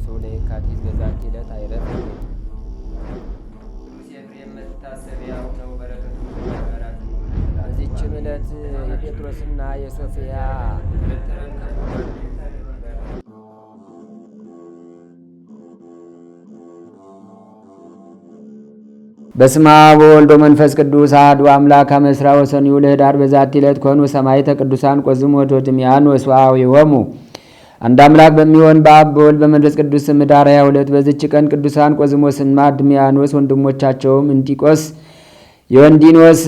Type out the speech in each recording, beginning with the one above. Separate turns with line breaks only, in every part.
ሰው ለየካቲት በዛቲ ዕለት አይረፍ። ቅዱስ ኤፍሬም መታሰቢያው ነው። በረከቱ በዚችም ዕለት የጴጥሮስና የሶፊያ በስመ አብ ወወልድ ወመንፈስ ቅዱስ አሐዱ አምላክ አመ ዕስራ ወሰኑይ ለኅዳር በዛቲ ዕለት ኮኑ ሰማዕተ ቅዱሳን ቆዝሞት ወድምያኖስ ወአዊሆሙ። አንድ አምላክ በሚሆን በአብ በወልድ በመንፈስ ቅዱስ ስም ኅዳር 22 በዚች ቀን ቅዱሳን ቆዝሞስና ድምያኖስ ወንድሞቻቸውም እንጢቆስ፣ ዮንዲኖስ፣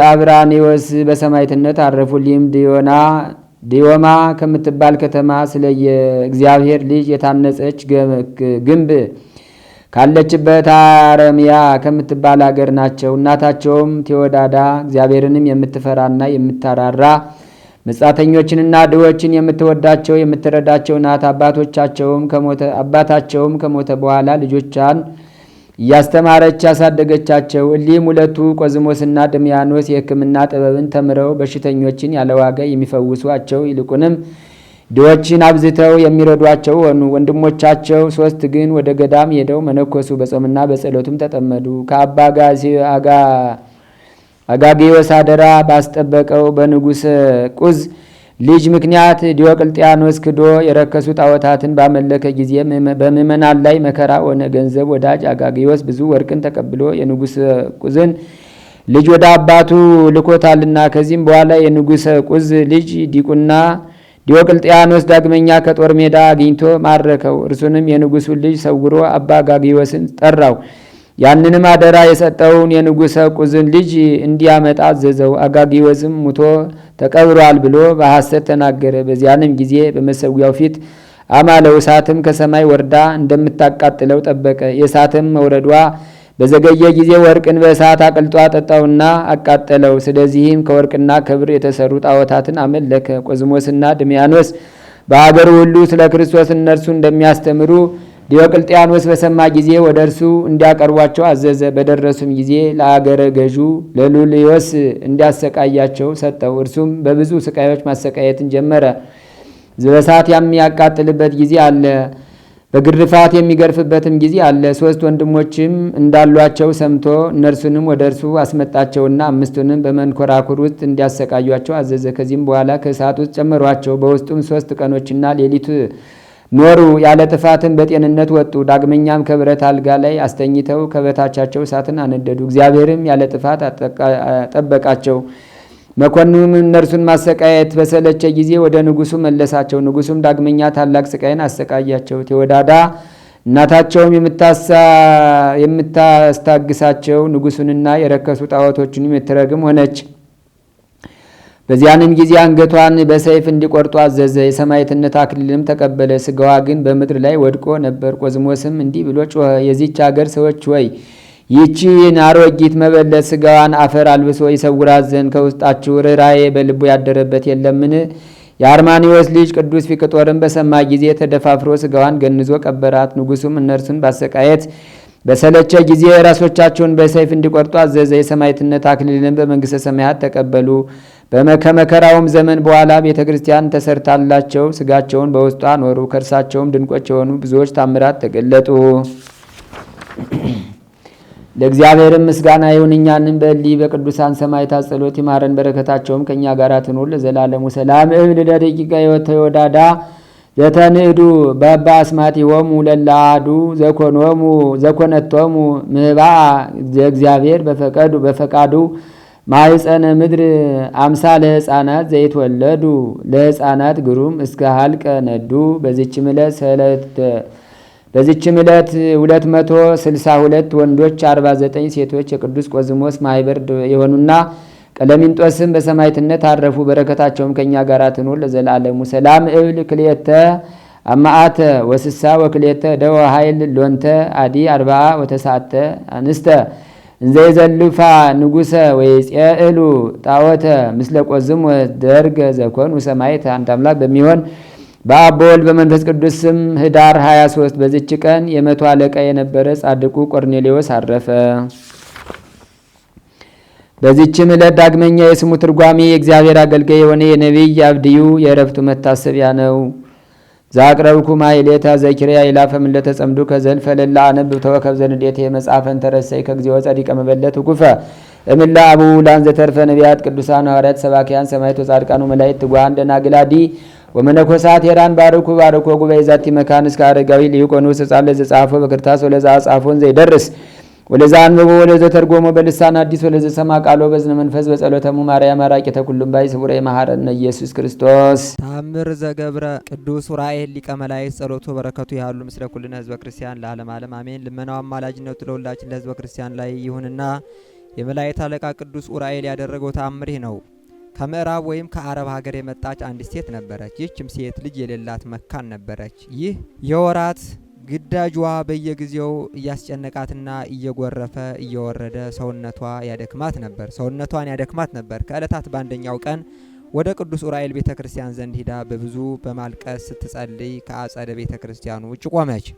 አብራኔዎስ በሰማዕትነት አረፉ። ሊም ዲዮማ ከምትባል ከተማ ስለ የእግዚአብሔር ልጅ የታነጸች ግንብ ካለችበት አረሚያ ከምትባል አገር ናቸው። እናታቸውም ቴዎዳዳ እግዚአብሔርንም የምትፈራና የምታራራ መጻተኞችንና ድሆችን የምትወዳቸው የምትረዳቸው ናት። አባታቸውም ከሞተ በኋላ ልጆቿን እያስተማረች ያሳደገቻቸው። እሊህም ሁለቱ ቆዝሞስና ድምያኖስ የሕክምና ጥበብን ተምረው በሽተኞችን ያለ ዋጋ የሚፈውሷቸው ይልቁንም ድሆችን አብዝተው የሚረዷቸው ሆኑ። ወንድሞቻቸው 3 ግን ወደ ገዳም ሄደው መነኮሱ። በጾምና በጸሎቱም ተጠመዱ። ከአባ አጋጌዎስ አደራ ባስጠበቀው በንጉሠ ቁዝ ልጅ ምክንያት ዲዮቅልጥያኖስ ክዶ የረከሱ ጣዖታትን ባመለከ ጊዜ በምእመናን ላይ መከራ ሆነ። ገንዘብ ወዳጅ አጋጌዎስ ብዙ ወርቅን ተቀብሎ የንጉሠ ቁዝን ልጅ ወደ አባቱ ልኮታልና። ከዚህም በኋላ የንጉሠ ቁዝ ልጅ ዲዮቅልጥያኖስ ዳግመኛ ከጦር ሜዳ አግኝቶ ማረከው። እርሱንም የንጉሡን ልጅ ሰውሮ አባ አጋጌዎስን ጠራው። ያንንም አደራ የሰጠውን የንጉሠ ቁዝን ልጅ እንዲያመጣ አዘዘው። አጋጌዎስም ሙቶ ተቀብሯል ብሎ በሐሰት ተናገረ። በዚያንም ጊዜ በመሰዊያው ፊት አማለው። እሳትም ከሰማይ ወርዳ እንደምታቃጥለው ጠበቀ። የእሳትም መውረዷ በዘገየ ጊዜ ወርቅን በእሳት አቅልጦ አጠጣውና አቃጠለው። ስለዚህም ከወርቅና ከብር የተሰሩ ጣዖታትን አመለከ። ቆዝሞስና ድምያኖስ በአገሩ ሁሉ ስለ ክርስቶስ እነርሱ እንደሚያስተምሩ ዲዮቅልጥያኖስ በሰማ ጊዜ ወደ እርሱ እንዲያቀርቧቸው አዘዘ። በደረሱም ጊዜ ለአገረ ገዡ ለሉልዮስ እንዲያሰቃያቸው ሰጠው። እርሱም በብዙ ስቃዮች ማሰቃየትን ጀመረ። በእሳት የሚያቃጥልበት ጊዜ አለ፣ በግርፋት የሚገርፍበትም ጊዜ አለ። 3 ወንድሞችም እንዳሏቸው ሰምቶ እነርሱንም ወደ እርሱ አስመጣቸውና 5ቱንም በመንኮራኩር ውስጥ እንዲያሰቃዩቸው አዘዘ። ከዚህም በኋላ ከእሳት ውስጥ ጨመሯቸው። በውስጡም 3 ቀኖችና ሌሊት ኖሩ። ያለ ጥፋትም በጤንነት ወጡ። ዳግመኛም ከብረት አልጋ ላይ አስተኝተው ከበታቻቸው እሳትን አነደዱ። እግዚአብሔርም ያለ ጥፋት ጠበቃቸው። መኮንኑም እነርሱን ማሰቃየት በሰለቸ ጊዜ ወደ ንጉሡ መለሳቸው። ንጉሡም ዳግመኛ ታላቅ ስቃይን አሰቃያቸው። ቴዎዳዳ እናታቸውም የምታስታግሳቸው ንጉሡንና የረከሱ ጣዖቶችንም የምትረግም ሆነች። በዚያንም ጊዜ አንገቷን በሰይፍ እንዲቆርጡ አዘዘ። የሰማዕትነት አክሊልም ተቀበለ። ስጋዋ ግን በምድር ላይ ወድቆ ነበር። ቆዝሞስም እንዲህ ብሎ ጮኸ፣ የዚች አገር ሰዎች ወይ ይህችን አሮጊት መበለት ስጋዋን አፈር አልብሶ ይሰውራት ዘንድ ከውስጣችሁ ርኅራኄ በልቡ ያደረበት የለምን? የአርማኒዎስ ልጅ ቅዱስ ፊቅጦርን በሰማ ጊዜ ተደፋፍሮ ስጋዋን ገንዞ ቀበራት። ንጉሡም እነርሱን ባሰቃየት በሰለቸ ጊዜ ራሶቻቸውን በሰይፍ እንዲቆርጡ አዘዘ። የሰማዕትነት አክሊልን በመንግሥተ ሰማያት ተቀበሉ። ከመከራውም ዘመን በኋላ ቤተ ክርስቲያን ተሰርታላቸው ስጋቸውን በውስጧ ኖሩ። ከእርሳቸውም ድንቆች የሆኑ ብዙዎች ታምራት ተገለጡ። ለእግዚአብሔርም ምስጋና ይሁን። እኛንም በእሊህ በቅዱሳን ሰማዕታት ጸሎት ይማረን፣ በረከታቸውም ከእኛ ጋር ትኑር ለዘላለሙ። ሰላም እብል ለደቂቀ ሕይወት ተወዳዳ ዘተንእዱ በባ አስማቲሆሙ ለላአዱ ዘኮነቶሙ ምህባ ዘእግዚአብሔር በፈቃዱ ማኅፀነ ምድር አምሳ ለሕፃናት ዘይትወለዱ ለሕፃናት ግሩም እስከ ሀልቀ ነዱ። በዚችም ዕለት 262 ወንዶች 49 ሴቶች የቅዱስ ቆዝሞስ ማኅበር የሆኑና ቀለሚንጦስም በሰማዕትነት አረፉ። በረከታቸውም ከእኛ ጋር ትኑር ለዘላለሙ። ሰላም እብል ክልኤተ አማአተ ወስሳ ወክልኤተ ደወ ኃይል ሎንተ አዲ 40 ወተሳተ አንስተ እንዘይዘልፋ ንጉሠ ወይጼእሉ ጣዖተ ምስለ ቆዝሞስ ደርገ ዘኮኑ ሰማዕት። አንድ አምላክ በሚሆን በአብ በወልድ በመንፈስ ቅዱስ ስም ኅዳር 23 በዚች ቀን የ100 አለቃ የነበረ ጻድቁ ቆርኔሌዎስ አረፈ። በዚችም ዕለት ዳግመኛ የስሙ ትርጓሜ የእግዚአብሔር አገልጋይ የሆነ የነቢይ አብድዩ የዕረፍቱ መታሰቢያ ነው። ዛቅረብኩ ማይሌታ ዘኪርያ ይላፈም ለተጸምዱ ከዘልፈ ለላ አነብ ተወከብ ዘንዴት የመጻፈን ተረሰይ ከግዚኦ ጸዲቀ መበለት ጉፈ እምላ አቡ ላን ዘተርፈ ነቢያት ቅዱሳን ሐዋርያት ሰባኪያን ሰማዕታት ጻድቃኑ መላእክት ትጓን ደናግላዲ ወመነኮሳት ሄራን ባርኩ ባርኮ ጉባኤ ዛቲ መካን እስከ አረጋዊ ሊቆኖስ ጻለ ዘጻፈ በክርታስ ወለዛ ጻፎን ዘይደርስ ወለዛ አንብቦ ወለዘ ተርጎሞ በልሳን አዲስ ወለዘ ሰማ ቃሎ በዝነ መንፈስ በጸሎተሙ ማርያም አራቂተ ኩሉም ባይ ስቡረ መሐረነ ኢየሱስ ክርስቶስ
ታምር ዘገብረ ቅዱስ ኡራኤል ሊቀ መላእክት ጸሎቱ በረከቱ ያሉ ምስለ ኩልነ ህዝበ ክርስቲያን ለዓለም ዓለም አሜን። ልመናው አማላጅነቱ ለሁላችን ለህዝበ ክርስቲያን ላይ ይሁንና የመላእክት አለቃ ቅዱስ ኡራኤል ያደረገው ታምር ነው። ከምዕራብ ወይም ከአረብ ሀገር የመጣች አንዲት ሴት ነበረች። ይህችም ሴት ልጅ የሌላት መካን ነበረች። ይህ የወራት ግዳጇ በየጊዜው እያስጨነቃትና እየጎረፈ እየወረደ ሰውነቷን ያደክማት ነበር። ከዕለታት በአንደኛው ቀን ወደ ቅዱስ ኡራኤል ቤተክርስቲያን ዘንድ ሂዳ በብዙ በማልቀስ ስትጸልይ ከአጸደ ቤተክርስቲያኑ ውጭ ቆመች።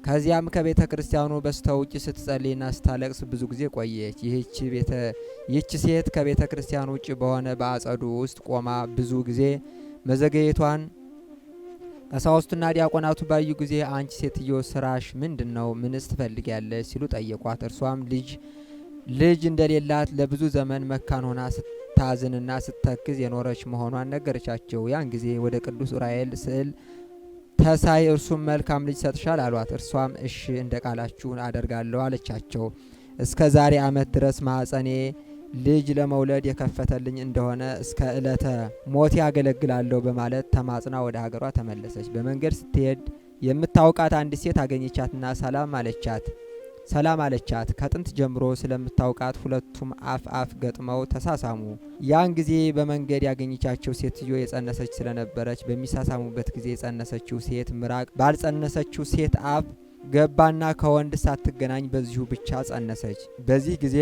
ከዚያም ከቤተ ክርስቲያኑ በስተውጭ ስትጸልይና ስታለቅስ ብዙ ጊዜ ቆየች። ይህች ሴት ከቤተ ክርስቲያኑ ውጭ በሆነ በአጸዱ ውስጥ ቆማ ብዙ ጊዜ መዘገየቷን ቀሳውስቱና ዲያቆናቱ ባዩ ጊዜ አንቺ ሴትዮ ስራሽ ምንድነው? ምንስ ትፈልጊያለሽ? ሲሉ ጠየቋት። እርሷም ልጅ እንደሌላት ለብዙ ዘመን መካን ሆና ስታዝንና ስተክዝ የኖረች መሆኗን ነገረቻቸው። ያን ጊዜ ወደ ቅዱስ ኡራኤል ስዕል ተሳይ እርሱም መልካም ልጅ ሰጥሻል አሏት። እርሷም እሺ እንደ ቃላችሁ አደርጋለሁ አለቻቸው። እስከ ዛሬ ዓመት ድረስ ማኅፀኔ ልጅ ለመውለድ የከፈተልኝ እንደሆነ እስከ ዕለተ ሞት ያገለግላለሁ በማለት ተማጽና ወደ ሀገሯ ተመለሰች። በመንገድ ስትሄድ የምታውቃት አንዲት ሴት አገኘቻትና ሰላም አለቻት። ከጥንት ጀምሮ ስለምታውቃት ሁለቱም አፍ ገጥመው ተሳሳሙ። ያን ጊዜ በመንገድ ያገኘቻቸው ሴትዮ የጸነሰች ስለነበረች በሚሳሳሙበት ጊዜ የጸነሰችው ሴት ምራቅ ባልጸነሰችው ሴት አፍ ገባና ከወንድ ሳትገናኝ በዚሁ ብቻ ጸነሰች። በዚህ ጊዜ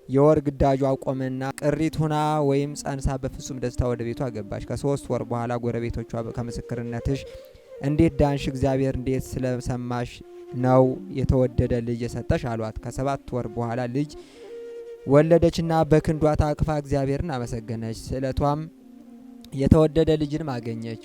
የወር ግዳጇ ቆመና ቅሪት ሁና ወይም ጸንሳ በፍጹም ደስታ ወደ ቤቷ ገባች። ከ3 ወር በኋላ ጎረቤቶቿ ከምስክርነትሽ እንዴት ዳንሽ? እግዚአብሔር እንዴት ስለሰማሽ ነው የተወደደ ልጅ የሰጠሽ አሏት። ከ7 ወር በኋላ ልጅ ወለደችና በክንዷ ታቅፋ እግዚአብሔርን አመሰገነች። ስዕለቷም የተወደደ ልጅንም አገኘች።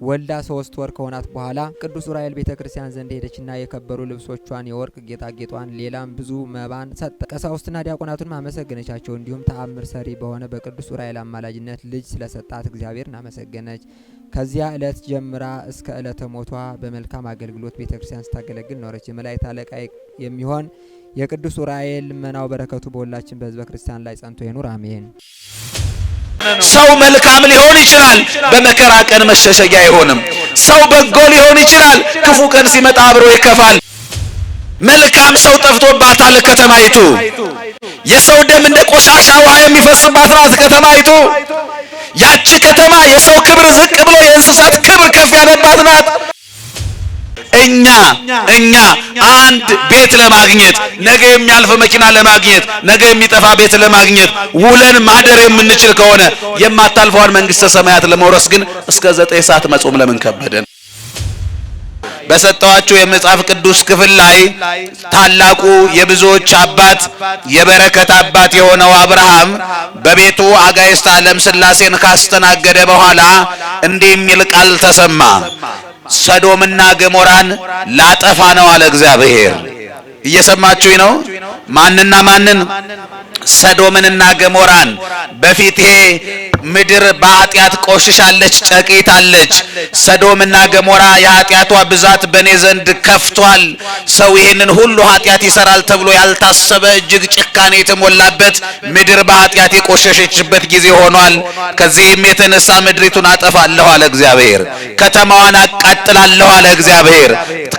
ወልዳ 3 ወር ከሆናት በኋላ ቅዱስ ኡራኤል ቤተክርስቲያን ዘንድ ሄደችና የከበሩ ልብሶቿን፣ የወርቅ ጌጣጌጧን፣ ሌላም ብዙ መባን ሰጠ። ቀሳውስትና ዲያቆናቱንም አመሰገነቻቸው። እንዲሁም ተአምር ሰሪ በሆነ በቅዱስ ኡራኤል አማላጅነት ልጅ ስለሰጣት እግዚአብሔርን አመሰገነች። ከዚያ ዕለት ጀምራ እስከ ዕለተ ሞቷ በመልካም አገልግሎት ቤተክርስቲያን ስታገለግል ኖረች። የመላእክት አለቃ የሚሆን የቅዱስ ኡራኤል ልመናው በረከቱ በሁላችን በሕዝበ ክርስቲያን ላይ ጸንቶ ይኑር አሜን።
ሰው መልካም ሊሆን ይችላል፣ በመከራ ቀን መሸሸጊያ አይሆንም። ሰው በጎ ሊሆን ይችላል፣ ክፉ ቀን ሲመጣ አብሮ ይከፋል። መልካም ሰው ጠፍቶባታል ከተማይቱ። የሰው ደም እንደ ቆሻሻ ውሃ የሚፈስባት ናት ከተማይቱ። ያቺ ከተማ የሰው ክብር ዝቅ ብሎ የእንስሳት ክብር ከፍ ያለባት ናት። እኛ አንድ ቤት ለማግኘት ነገ የሚያልፍ መኪና ለማግኘት ነገ የሚጠፋ ቤት ለማግኘት ውለን ማደር የምንችል ከሆነ የማታልፈዋን መንግስተ ሰማያት ለመውረስ ግን እስከ 9 ሰዓት መጾም ለምን ከበደን? በሰጠዋቸው የመጽሐፍ ቅዱስ ክፍል ላይ ታላቁ የብዙዎች አባት የበረከት አባት የሆነው አብርሃም በቤቱ አጋዕዝተ ዓለም ሥላሴን ካስተናገደ በኋላ እንዲህ የሚል ቃል ተሰማ። ሰዶምና ገሞራን ላጠፋ ነው አለ እግዚአብሔር። እየሰማችሁኝ ነው? ማንና ማንን? ሰዶምንና ገሞራን። በፊቴ ምድር በኃጢአት ቆሽሻለች፣ ጨቂታለች። ሰዶምና ገሞራ የኃጢአቷ ብዛት በእኔ ዘንድ ከፍቷል። ሰው ይህንን ሁሉ ኃጢአት ይሰራል ተብሎ ያልታሰበ እጅግ ጭካኔ የተሞላበት ምድር በኃጢአት የቆሸሸችበት ጊዜ ሆኗል። ከዚህም የተነሳ ምድሪቱን አጠፋለሁ አለ እግዚአብሔር። ከተማዋን አቃጥላለሁ አለ እግዚአብሔር።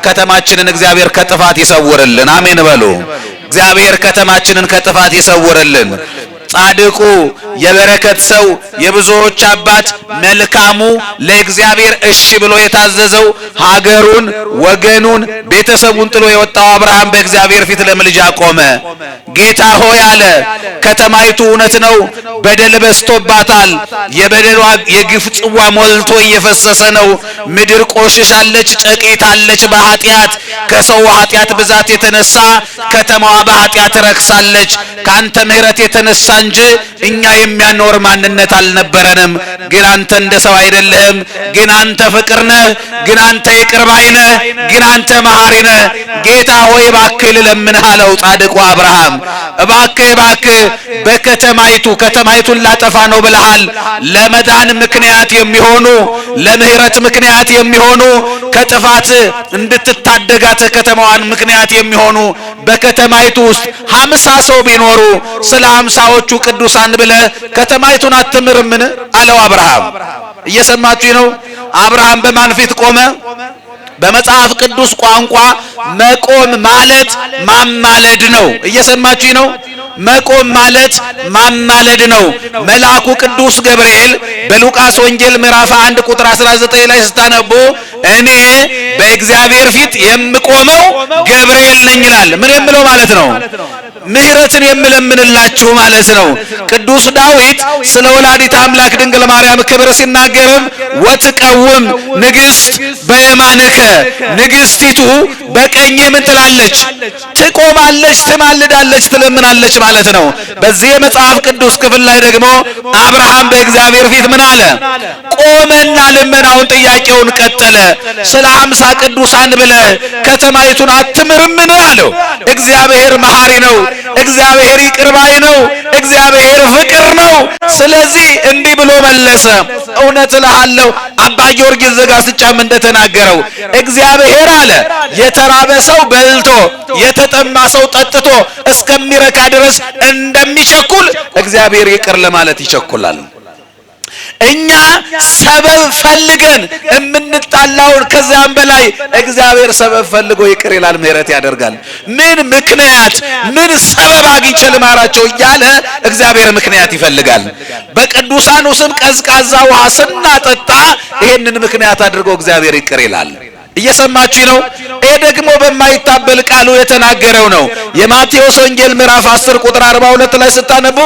ከተማችንን እግዚአብሔር ከጥፋት ይሰውርልን። አሜን በሉ። እግዚአብሔር ከተማችንን ከጥፋት ይሰውርልን። ጻድቁ የበረከት ሰው የብዙዎች አባት መልካሙ ለእግዚአብሔር እሺ ብሎ የታዘዘው ሀገሩን፣ ወገኑን፣ ቤተሰቡን ጥሎ የወጣው አብርሃም በእግዚአብሔር ፊት ለምልጃ ቆመ። ጌታ ሆይ አለ፣ ከተማይቱ እውነት ነው በደል በዝቶባታል። የበደሏ የግፍ ጽዋ ሞልቶ እየፈሰሰ ነው። ምድር ቆሽሻለች፣ ጨቂታለች በኃጢአት። ከሰው ኃጢአት ብዛት የተነሳ ከተማዋ በኃጢአት ረክሳለች። ካንተ ምሕረት የተነሳ እንጂ እኛ የሚያኖር ማንነት አልነበረንም። ግን አንተ እንደ ሰው አይደለህም። ግን አንተ ፍቅር ነህ። ግን አንተ ይቅር ባይ ነህ። ግን አንተ መሐሪ ነህ። ጌታ ሆይ እባክህ ልለምንህ አለው ጻድቁ አብርሃም። እባክህ ከተማይቱን ላጠፋ ነው ብለሃል። ለመዳን ምክንያት የሚሆኑ ለምህረት ምክንያት የሚሆኑ ከጥፋት እንድትታደጋት ከተማዋን ምክንያት የሚሆኑ በከተማይቱ ውስጥ 50 ሰው ቢኖሩ ስለ 50ዎቹ ቅዱሳን ብለህ ከተማይቱን አትምርምን አለው አብርሃም። እየሰማችሁ ነው? አብርሃም በማን ፊት ቆመ? በመጽሐፍ ቅዱስ ቋንቋ መቆም ማለት ማማለድ ነው። እየሰማችሁ ነው? መቆም ማለት ማማለድ ነው። መልአኩ ቅዱስ ገብርኤል በሉቃስ ወንጌል ምዕራፍ 1 ቁጥር 19 ላይ ስታነቡ እኔ በእግዚአብሔር ፊት የምቆመው ገብርኤል ነኝ ይላል። ምን የምለው ማለት ነው? ምህረትን የምለምንላችሁ ማለት ነው። ቅዱስ ዳዊት ስለ ወላዲተ አምላክ ድንግል ማርያም ክብር ሲናገርም ወትቀውም ንግሥት በየማንከ፣ ንግሥቲቱ በቀኝ ምን ትላለች? ትቆማለች፣ ትማልዳለች፣ ትለምናለች ማለት ነው። በዚህ የመጽሐፍ ቅዱስ ክፍል ላይ ደግሞ አብርሃም በእግዚአብሔር ፊት ምን አለ? ቆመና ልመናውን ጥያቄውን ቀጠለ። ስለ 50 ቅዱሳን ብለህ ከተማይቱን አትምርምን አለው። እግዚአብሔር መሐሪ ነው። እግዚአብሔር ይቅር ባይ ነው። እግዚአብሔር ፍቅር ነው። ስለዚህ እንዲህ ብሎ መለሰ። እውነት እልሃለሁ አባ ጊዮርጊስ ዘጋስጫም እንደተናገረው እግዚአብሔር አለ የተራበ ሰው በልቶ የተጠማ ሰው ጠጥቶ እስከሚረካ ድረስ እንደሚቸኩል እግዚአብሔር ይቅር ለማለት ይቸኩላል። እኛ ሰበብ ፈልገን የምንጣላውን ከዚያም በላይ እግዚአብሔር ሰበብ ፈልጎ ይቅር ይላል፣ ምህረት ያደርጋል። ምን ምክንያት ምን ሰበብ አግኝቼ ልማራቸው እያለ እግዚአብሔር ምክንያት ይፈልጋል። በቅዱሳኑ ስም ቀዝቃዛ ውሃ ስናጠጣ ይሄንን ምክንያት አድርጎ እግዚአብሔር ይቅር ይላል። እየሰማችሁ ነው? ይሄ ደግሞ በማይታበል ቃሉ የተናገረው ነው። የማቴዎስ ወንጌል ምዕራፍ 10 ቁጥር 42 ላይ ስታነቡ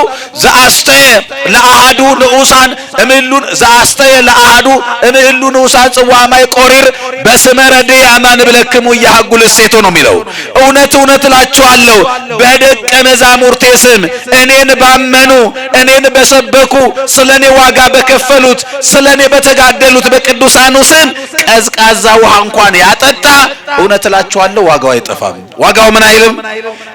ዘአስተየ ለአሐዱ ንዑሳን እምሉን ዘአስተየ ለአሐዱ እምሉ ንዑሳን ጽዋ ማይ ቆሪር በስመ ረድእ አማን ብለክሙ ያሐጉል እሴቶ ነው የሚለው። እውነት እላችኋለሁ በደቀ መዛሙርቴ ስም እኔን ባመኑ እኔን በሰበኩ ስለኔ ዋጋ በከፈሉት ስለኔ በተጋደሉት በቅዱሳኑ ስም ቀዝቃዛ ውሃ እንኳን ያጠጣ እውነት እላችኋለሁ ዋጋው አይጠፋም። ዋጋው ምን አይልም?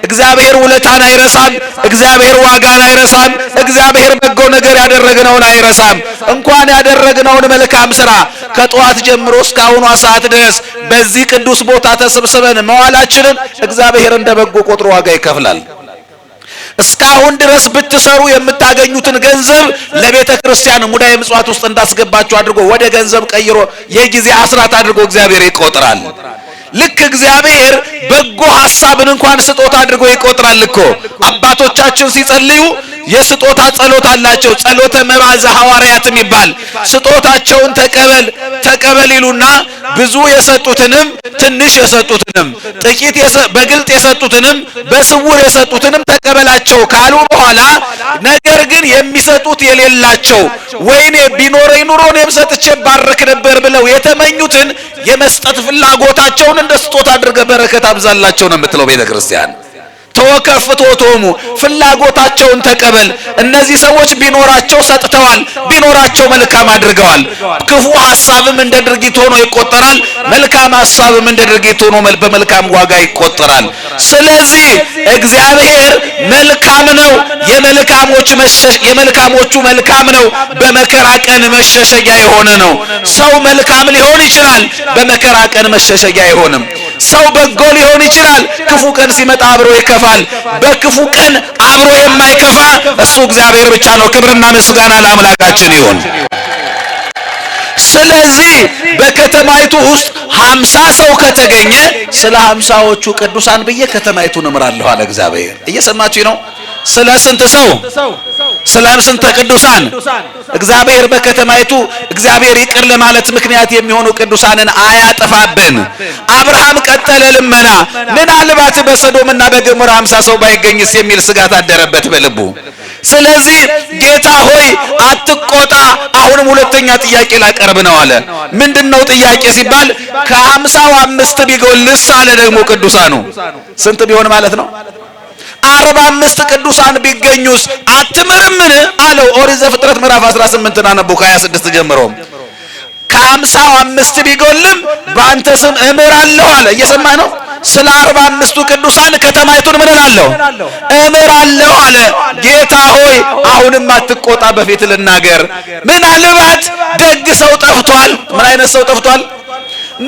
እግዚአብሔር ውለታን አይረሳም። እግዚአብሔር ዋጋን አይረሳም። እግዚአብሔር በጎ ነገር ያደረግነውን አይረሳም። እንኳን ያደረግነውን መልካም ሥራ ከጧት ጀምሮ እስከ አሁኗ ሰዓት ድረስ በዚህ ቅዱስ ቦታ ተሰብስበን መዋላችንን እግዚአብሔር እንደ በጎ ቆጥሮ ዋጋ ይከፍላል። እስካሁን ድረስ ብትሰሩ የምታገኙትን ገንዘብ ለቤተ ክርስቲያን ሙዳየ ምጽዋት ውስጥ እንዳስገባችሁ አድርጎ ወደ ገንዘብ ቀይሮ የጊዜ አስራት አድርጎ እግዚአብሔር ይቆጥራል። ልክ እግዚአብሔር በጎ ሐሳብን እንኳን ስጦታ አድርጎ ይቆጥራል እኮ። አባቶቻችን ሲጸልዩ የስጦታ ጸሎት አላቸው። ጸሎተ መባዘ ሐዋርያትም ይባል። ስጦታቸውን ተቀበል ይሉና ብዙ የሰጡትንም ትንሽ የሰጡትንም ጥቂት በግልጥ የሰጡትንም በስውር የሰጡትንም ተቀበላቸው ካሉ በኋላ ነገር ግን የሚሰጡት የሌላቸው ወይኔ ቢኖረኝ ኑሮ እኔም ሰጥቼ ባረክ ነበር ብለው የተመኙትን የመስጠት ፍላጎታቸውን እንደ ስጦታ አድርገህ በረከት አብዛላቸው ነው የምትለው ቤተ ክርስቲያን። ተወከፍቶቶሙ ፍላጎታቸውን ተቀበል። እነዚህ ሰዎች ቢኖራቸው ሰጥተዋል፣ ቢኖራቸው መልካም አድርገዋል። ክፉ ሐሳብም እንደ ድርጊት ሆኖ ይቆጠራል፣ መልካም ሐሳብም እንደ ድርጊት ሆኖ በመልካም ዋጋ ይቆጠራል። ስለዚህ እግዚአብሔር መልካም ነው፣ የመልካሞቹ መልካም ነው፣ በመከራ ቀን መሸሸጊያ የሆነ ነው። ሰው መልካም ሊሆን ይችላል፣ በመከራ ቀን መሸሸጊያ አይሆንም። ሰው በጎ ሊሆን ይችላል፣ ክፉ ቀን ሲመጣ አብሮ ይከፋል። በክፉ ቀን አብሮ የማይከፋ እሱ እግዚአብሔር ብቻ ነው። ክብርና ምስጋና ለአምላካችን ይሁን። ስለዚህ በከተማይቱ ውስጥ 50 ሰው ከተገኘ ስለ 50ዎቹ ቅዱሳን ብዬ ከተማይቱን እምራለሁ አለ እግዚአብሔር። እየሰማችሁ ነው? ስለ ስንት ሰው? ስለ ስንት ቅዱሳን? እግዚአብሔር በከተማይቱ እግዚአብሔር ይቅር ለማለት ምክንያት የሚሆኑ ቅዱሳንን አያጠፋብን። አብርሃም ቀጠለ ልመና። ምናልባት በሰዶምና በገሞራ 50 ሰው ባይገኝስ የሚል ስጋት አደረበት በልቡ። ስለዚህ ጌታ ሆይ አትቆጣ፣ አሁንም ሁለተኛ ጥያቄ ላቀርብ ነው አለ። ምንድነው ጥያቄ ሲባል ከ50 5 ቢጎልስ አለ። ደግሞ ቅዱሳኑ ስንት ቢሆን ማለት ነው? 45 ቅዱሳን ቢገኙስ አትምርምን አለው። ኦሪት ዘፍጥረት ምዕራፍ 18 አነቡ ከ26 ጀምሮ። ከ50 5 ቢጎልም በአንተ ስም እምራለሁ አለ። እየሰማህ ነው? ስለ 45ቱ ቅዱሳን ከተማይቱን ምን እላለሁ? እምራለሁ አለ። ጌታ ሆይ አሁንም አትቆጣ፣ በፊት ልናገር። ምናልባት ደግ ሰው ጠፍቷል። ምን አይነት ሰው ጠፍቷል?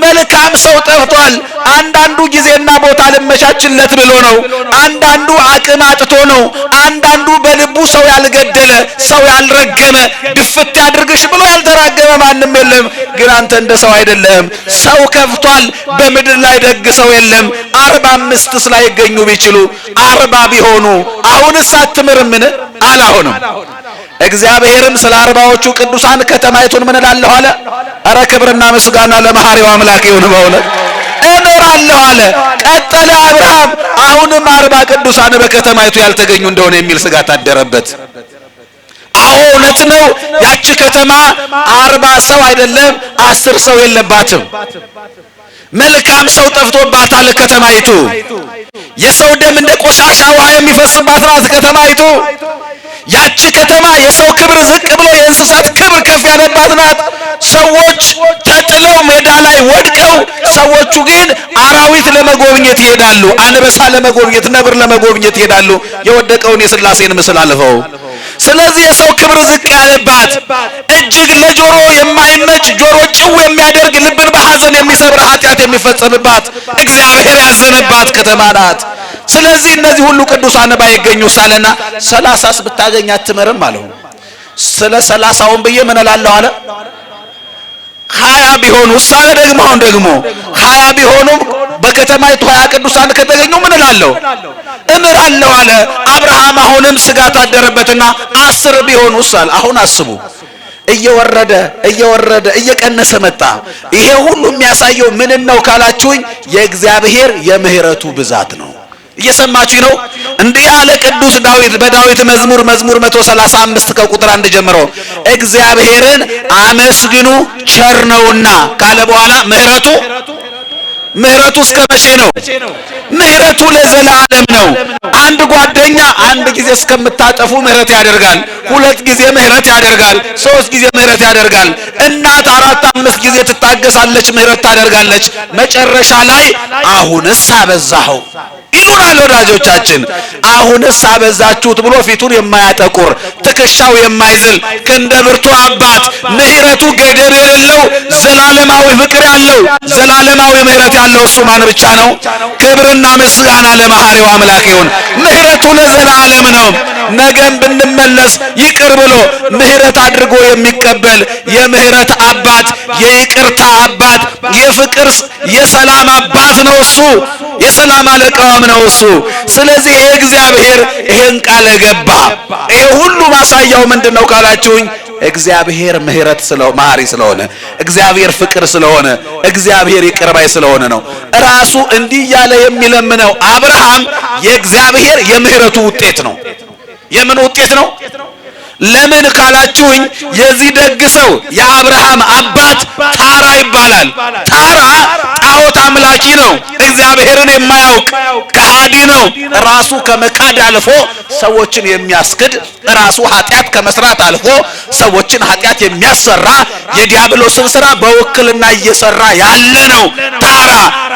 መልካም ሰው ጠፍቷል። አንዳንዱ ጊዜና ቦታ ልመቻችለት ብሎ ነው። አንዳንዱ አቅም አጥቶ ነው። አንዳንዱ በልቡ ሰው ያልገደለ ሰው ያልረገመ ድፍት ያድርግሽ ብሎ ያልተራገመ ማንም የለም። ግን አንተ እንደ ሰው አይደለም። ሰው ከፍቷል። በምድር ላይ ደግ ሰው የለም። 45 ላይ ይገኙ ቢችሉ 40 ቢሆኑ አሁንስ አትምርምን አላሆንም። እግዚአብሔርም ስለ 40ዎቹ ቅዱሳን ከተማይቱን ምን እላለሁ አለ። አረ ክብርና ምስጋና ለመሐሪው አምላክ ይሁን። በእውነት እምራለሁ አለ። ቀጠለ አብርሃም። አሁንም 40 ቅዱሳን በከተማይቱ ያልተገኙ እንደሆነ የሚል ስጋት አደረበት። አዎ እውነት ነው። ያቺ ከተማ 40 ሰው አይደለም 10 ሰው የለባትም። መልካም ሰው ጠፍቶባታል ከተማይቱ። የሰው ደም እንደ ቆሻሻ ውሃ የሚፈስባት ናት ከተማይቱ። ያቺ ከተማ የሰው ክብር ዝቅ ብሎ የእንስሳት ክብር ከፍ ያለባት ናት። ሰዎች ተጥለው ሜዳ ላይ ወድቀው፣ ሰዎቹ ግን አራዊት ለመጎብኘት ይሄዳሉ። አንበሳ ለመጎብኘት፣ ነብር ለመጎብኘት ይሄዳሉ፣ የወደቀውን የሥላሴን ምስል አልፈው። ስለዚህ የሰው ክብር ዝቅ ያለባት፣ እጅግ ለጆሮ የማይመች ጆሮ ጭው የሚያደርግ ልብን በሐዘን የሚሰብር ኃጢአት የሚፈጸምባት እግዚአብሔር ያዘነባት ከተማ ናት። ስለዚህ እነዚህ ሁሉ ቅዱሳን ባይገኙ ሳለና 30ስ ብታገኝ አትምርም አለው። ስለ 30ውን ብዬ ምን እላለሁ አለ። 20 ቢሆኑ ሳለ ደግሞ 20 ቢሆኑ በከተማይቱ 20 ቅዱሳን ከተገኙ ምን እላለሁ? እምራለሁ አለ። አብርሃም አሁንም ስጋት አደረበትና 10 ቢሆኑ ሳለ። አሁን አስቡ፣ እየወረደ እየቀነሰ መጣ። ይሄ ሁሉ የሚያሳየው ምን ነው ካላችሁኝ የእግዚአብሔር የምህረቱ ብዛት ነው። እየሰማችሁ ነው? እንዲህ ያለ ቅዱስ ዳዊት በዳዊት መዝሙር 135 ከቁጥር 1 ጀምሮ እግዚአብሔርን አመስግኑ ቸር ነውና ካለ በኋላ ምህረቱ እስከ መቼ ነው? ምህረቱ ለዘላለም ነው። አንድ ጓደኛ አንድ ጊዜ እስከምታጠፉ ምህረት ያደርጋል። 2 ጊዜ ምህረት ያደርጋል። 3 ጊዜ ምህረት ያደርጋል። እናት 4 5 ጊዜ ትታገሳለች፣ ምህረት ታደርጋለች። መጨረሻ ላይ አሁንስ አበዛኸው ይሉናል ወዳጆቻችን። አሁንስ አበዛችሁት ብሎ ፊቱን የማያጠቁር ትከሻው የማይዝል ክንደ ብርቱ አባት ምህረቱ ገደብ የሌለው ዘላለማዊ ፍቅር ያለው ዘላለማዊ ምህረት ያለው እሱ ማን ብቻ ነው? ክብርና ምስጋና ለመሐሪው አምላክ ይሁን። ምህረቱ ለዘላለም ነው። ነገም ብንመለስ ይቅር ብሎ ምህረት አድርጎ የሚቀበል የምህረት አባት፣ የይቅርታ አባት፣ የፍቅር የሰላም አባት ነው እሱ። የሰላም አለቃውም ነው እሱ። ስለዚህ ይሄ እግዚአብሔር ይሄን ቃል ገባ። ይሄ ሁሉ ማሳያው ምንድነው ካላችሁኝ እግዚአብሔር ምህረት መሐሪ ስለሆነ፣ እግዚአብሔር ፍቅር ስለሆነ፣ እግዚአብሔር ይቅር ባይ ስለሆነ ነው። ራሱ እንዲህ ያለ የሚለምነው አብርሃም የእግዚአብሔር የምህረቱ ውጤት ነው። የምን ውጤት ነው? ለምን ካላችሁኝ የዚህ ደግ ሰው የአብርሃም አባት ታራ ይባላል። ታራ ጣዖት አምላኪ ነው። እግዚአብሔርን የማያውቅ ከሃዲ ነው። ራሱ ከመካድ አልፎ ሰዎችን የሚያስክድ፣ ራሱ ኃጢአት ከመስራት አልፎ ሰዎችን ኃጢአት የሚያሰራ የዲያብሎስን ስራ በውክልና እየሰራ ያለ ነው ታራ።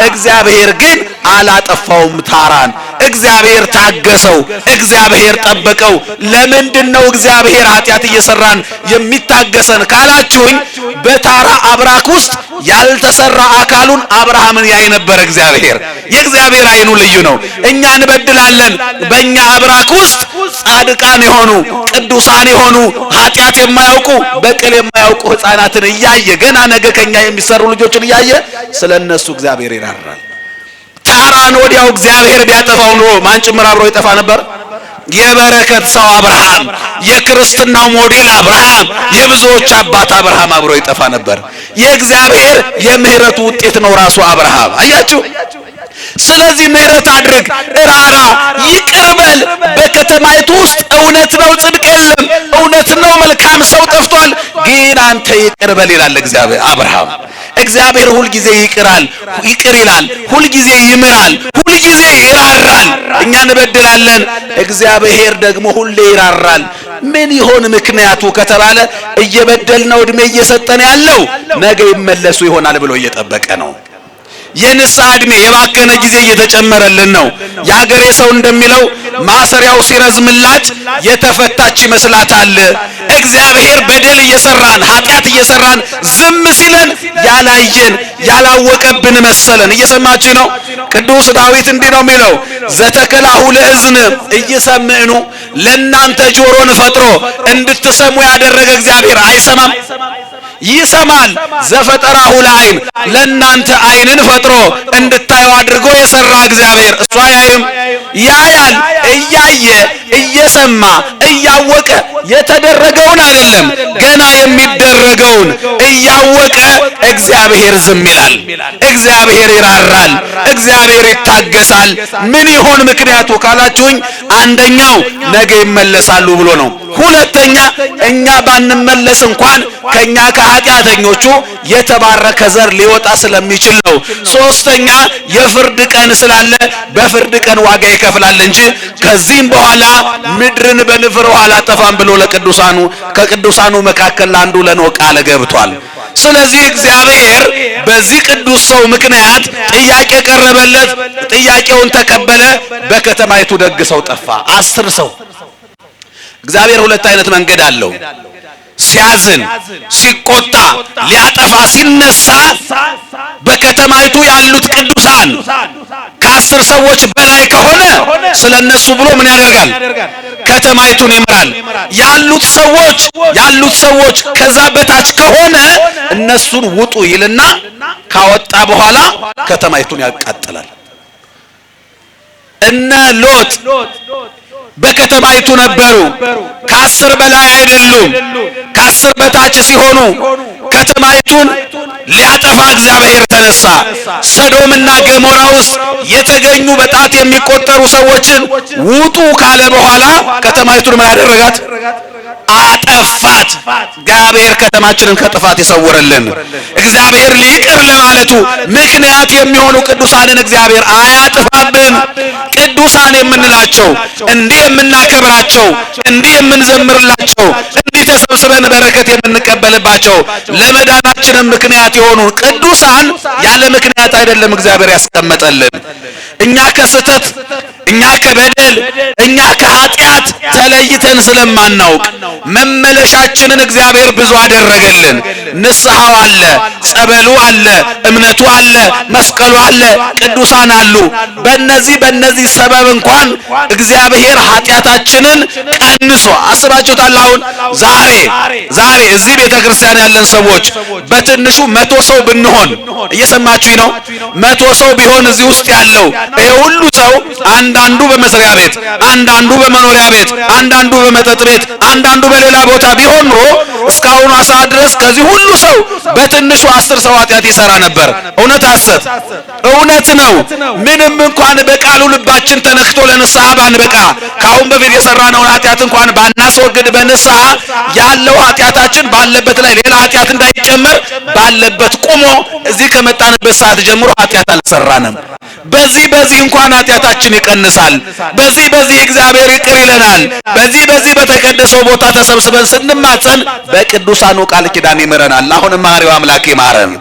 እግዚአብሔር ግን አላጠፋውም ታራን። እግዚአብሔር ታገሰው፣ እግዚአብሔር ጠበቀው። ለምንድነው እግዚአብሔር ኃጢአት እየሰራን የሚታገሰን ካላችሁኝ በታራ አብራክ ውስጥ ያልተሰራ አካሉን አብርሃምን ያይ ነበር እግዚአብሔር። የእግዚአብሔር አይኑ ልዩ ነው። እኛ እንበድላለን። በእኛ አብራክ ውስጥ ጻድቃን የሆኑ ቅዱሳን የሆኑ ኃጢአት የማያውቁ በቀል የማያውቁ ሕፃናትን እያየ ገና ነገ ከኛ የሚሰሩ ልጆችን እያየ ስለነሱ እግዚአብሔር ይራራል። ታራን ወዲያው እግዚአብሔር ቢያጠፋው ኖሮ ማን ጭምር አብሮ ይጠፋ ነበር? የበረከት ሰው አብርሃም፣ የክርስትናው ሞዴል አብርሃም፣ የብዙዎች አባት አብርሃም አብሮ ይጠፋ ነበር። የእግዚአብሔር የምህረቱ ውጤት ነው ራሱ አብርሃም። አያችሁ። ስለዚህ ምህረት አድርግ፣ ራራ፣ ይቅርበል። በከተማይቱ ውስጥ እውነት ነው ጽድቅ የለም፣ እውነት ነው መልካም ሰው ጠፍቷል፣ ግን አንተ ይቅርበል ይላል እግዚአብሔር። አብርሃም እግዚአብሔር ሁልጊዜ ይቅር ይላል፣ ሁልጊዜ ይምራል፣ ሁልጊዜ ይራራል። እኛ እንበድላለን፣ እግዚአብሔር ደግሞ ሁሌ ይራራል። ምን ይሆን ምክንያቱ ከተባለ እየበደልነው እድሜ እየሰጠን ያለው ነገ ይመለሱ ይሆናል ብሎ እየጠበቀ ነው። የንስሐ እድሜ የባከነ ጊዜ እየተጨመረልን ነው። የአገሬ ሰው እንደሚለው ማሰሪያው ሲረዝምላች የተፈታች ይመስላታል። እግዚአብሔር በደል እየሰራን ኃጢአት እየሰራን ዝም ሲለን ያላየን ያላወቀብን መሰለን። እየሰማችሁ ነው። ቅዱስ ዳዊት እንዲህ ነው የሚለው፣ ዘተከላሁ ለእዝን እየሰምዕኑ፣ ለእናንተ ጆሮን ፈጥሮ እንድትሰሙ ያደረገ እግዚአብሔር አይሰማም? ይሰማል። ዘፈጠራሁ ለዓይን፣ ለእናንተ ዓይንን ፈጥሮ እንድታዩ አድርጎ የሰራ እግዚአብሔር እሱ አያይም? ያያል። እያየ እየሰማ እያወቀ የተደረገውን አይደለም ገና የሚደረገውን እያወቀ እግዚአብሔር ዝም ይላል። እግዚአብሔር ይራራል። እግዚአብሔር ይታገሳል። ምን ይሆን ምክንያቱ ካላችሁኝ፣ አንደኛው ነገ ይመለሳሉ ብሎ ነው። ሁለተኛ እኛ ባንመለስ እንኳን ከኛ ከኃጢአተኞቹ የተባረከ ዘር ሊወጣ ስለሚችል ነው። ሶስተኛ የፍርድ ቀን ስላለ በፍርድ ቀን ዋጋ ይከፍላል እንጂ ከዚህም በኋላ ምድርን በንፍር ውሃ አላጠፋም ብሎ ለቅዱሳኑ ከቅዱሳኑ መካከል አንዱ ለኖህ ቃል ገብቷል። ስለዚህ እግዚአብሔር በዚህ ቅዱስ ሰው ምክንያት ጥያቄ ቀረበለት፣ ጥያቄውን ተቀበለ። በከተማይቱ ደግ ሰው ጠፋ፣ 10 ሰው። እግዚአብሔር ሁለት አይነት መንገድ አለው። ሲያዝን ሲቆጣ ሊያጠፋ ሲነሳ በከተማይቱ ያሉት ቅዱሳን ከ10 ሰዎች በላይ ከሆነ ስለነሱ ብሎ ምን ያደርጋል? ከተማይቱን ይምራል። ያሉት ሰዎች ከዛ በታች ከሆነ እነሱን ውጡ ይልና ካወጣ በኋላ ከተማይቱን ያቃጥላል። እነ ሎጥ በከተማይቱ ነበሩ። ከ10 በላይ አይደሉም። ከ10 በታች ሲሆኑ ከተማይቱን ሊያጠፋ እግዚአብሔር ተነሳ። ሰዶምና ገሞራ ውስጥ የተገኙ በጣት የሚቆጠሩ ሰዎችን ውጡ ካለ በኋላ ከተማይቱን ምን ያደረጋት? አጠፋት። እግዚአብሔር ከተማችንን ከጥፋት ይሰውርልን። እግዚአብሔር ይቅር ለማለቱ ምክንያት የሚሆኑ ቅዱሳንን እግዚአብሔር አያጥፋብን። ቅዱሳን የምንላቸው እንዲህ የምናከብራቸው፣ እንዲህ የምንዘምርላቸው፣ እንዲህ ተሰብስበን በረከት የምንቀበልባቸው ለመዳናችንም ምክንያት የሆኑ ቅዱሳን ያለ ምክንያት አይደለም እግዚአብሔር ያስቀመጠልን። እኛ ከስህተት፣ እኛ ከበደል፣ እኛ ከኃጢአት ተለይተን ስለማናውቅ መመለሻችንን እግዚአብሔር ብዙ አደረገልን። ንስሐው አለ፣ ጸበሉ አለ፣ እምነቱ አለ፣ መስቀሉ አለ፣ ቅዱሳን አሉ። በእነዚህ ሰበብ እንኳን እግዚአብሔር ኃጢአታችንን ቀንሶ አስባችሁታል። አሁን ዛሬ እዚህ ቤተክርስቲያን ያለን ሰዎች በትንሹ 100 ሰው ብንሆን፣ እየሰማችሁኝ ነው? 100 ሰው ቢሆን እዚህ ውስጥ ያለው ይሄ ሁሉ ሰው አንዳንዱ በመስሪያ ቤት፣ አንዳንዱ በመኖሪያ ቤት፣ አንዳንዱ በመጠጥ ቤት፣ አንዳንዱ በሌላ ቦታ ቢሆን ኖሮ እስካሁኑ ሰዓት ድረስ ከዚህ ሁሉ ሰው በትንሹ 10 ሰው ኃጢአት ይሰራ ነበር። እውነት ሐሰት? እውነት ነው። ምንም እንኳን በቃሉ ልባችን ተነክቶ ለንስሐ ባንበቃ፣ ካሁን በፊት የሰራነውን ኃጢአት እንኳን ባናስወግድ በንስሐ ያለው ኃጢአታችን ባለበት ላይ ሌላ ኃጢአት እንዳይጨመር ባለበት ቆሞ እዚህ ከመጣንበት ሰዓት ጀምሮ ኃጢአት አልሰራንም። በዚህ እንኳን ኃጢአታችን ይቀንሳል። በዚህ እግዚአብሔር ይቅር ይለናል። በዚህ በተቀደሰው ቦታ ተሰብስበን ስንማጸን በቅዱሳኑ ቃል ኪዳን ይምረናል። አሁንም መሐሪው አምላክ ይማረን።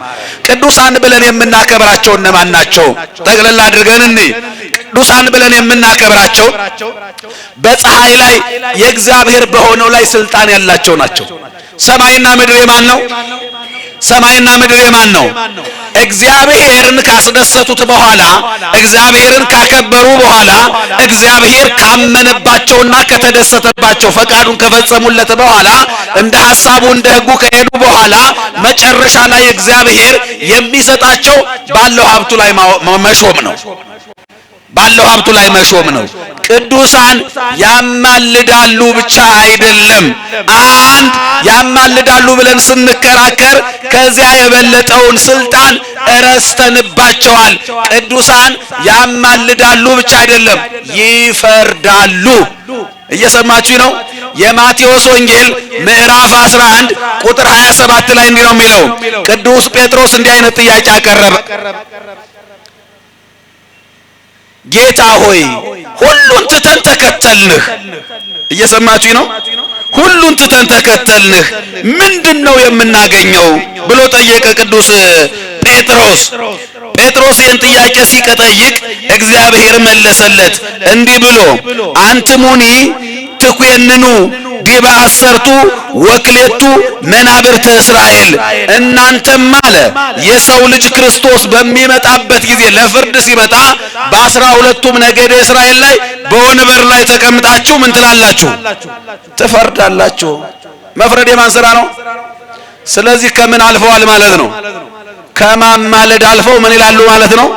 ቅዱሳን ብለን የምናከብራቸው እነማን ናቸው? ጠቅለል አድርገን እንይ። ቅዱሳን ብለን የምናከብራቸው በፀሐይ ላይ የእግዚአብሔር በሆነው ላይ ስልጣን ያላቸው ናቸው። ሰማይና ምድር የማን ነው? ሰማይና ምድር የማን ነው? እግዚአብሔርን ካስደሰቱት በኋላ፣ እግዚአብሔርን ካከበሩ በኋላ፣ እግዚአብሔር ካመነባቸውና ከተደሰተባቸው ፈቃዱን ከፈጸሙለት በኋላ፣ እንደ ሐሳቡ እንደ ሕጉ ከሄዱ በኋላ መጨረሻ ላይ እግዚአብሔር የሚሰጣቸው ባለው ሀብቱ ላይ መሾም ነው። ባለው ሀብቱ ላይ መሾም ነው። ቅዱሳን ያማልዳሉ ብቻ አይደለም። አንድ ያማልዳሉ ብለን ስንከራከር ከዚያ የበለጠውን ስልጣን እረስተንባቸዋል። ቅዱሳን ያማልዳሉ ብቻ አይደለም፣ ይፈርዳሉ። እየሰማችሁ ነው? የማቴዎስ ወንጌል ምዕራፍ 11 ቁጥር 27 ላይ እንዲህ ነው የሚለው። ቅዱስ ጴጥሮስ እንዲህ አይነት ጥያቄ አቀረበ። ጌታ ሆይ ሁሉን ትተን ተከተልንህ። እየሰማችሁ ነው? ሁሉን ትተን ተከተልንህ፣ ምንድነው የምናገኘው ብሎ ጠየቀ ቅዱስ ጴጥሮስ። ጴጥሮስ ይህን ጥያቄ ሲጠይቅ እግዚአብሔር መለሰለት እንዲህ ብሎ አንትሙኒ ትኩየንኑ ዲበ አሰርቱ ወክሌቱ መናብርተ እስራኤል፣ እናንተም አለ የሰው ልጅ ክርስቶስ በሚመጣበት ጊዜ ለፍርድ ሲመጣ በ12ቱም ነገደ እስራኤል ላይ በወንበር ላይ ተቀምጣችሁ ምን ትላላችሁ? ትፈርዳላችሁ። መፍረድ የማን ስራ ነው? ስለዚህ ከምን አልፈዋል ማለት ነው? ከማማለድ አልፈው ምን ይላሉ ማለት ነው?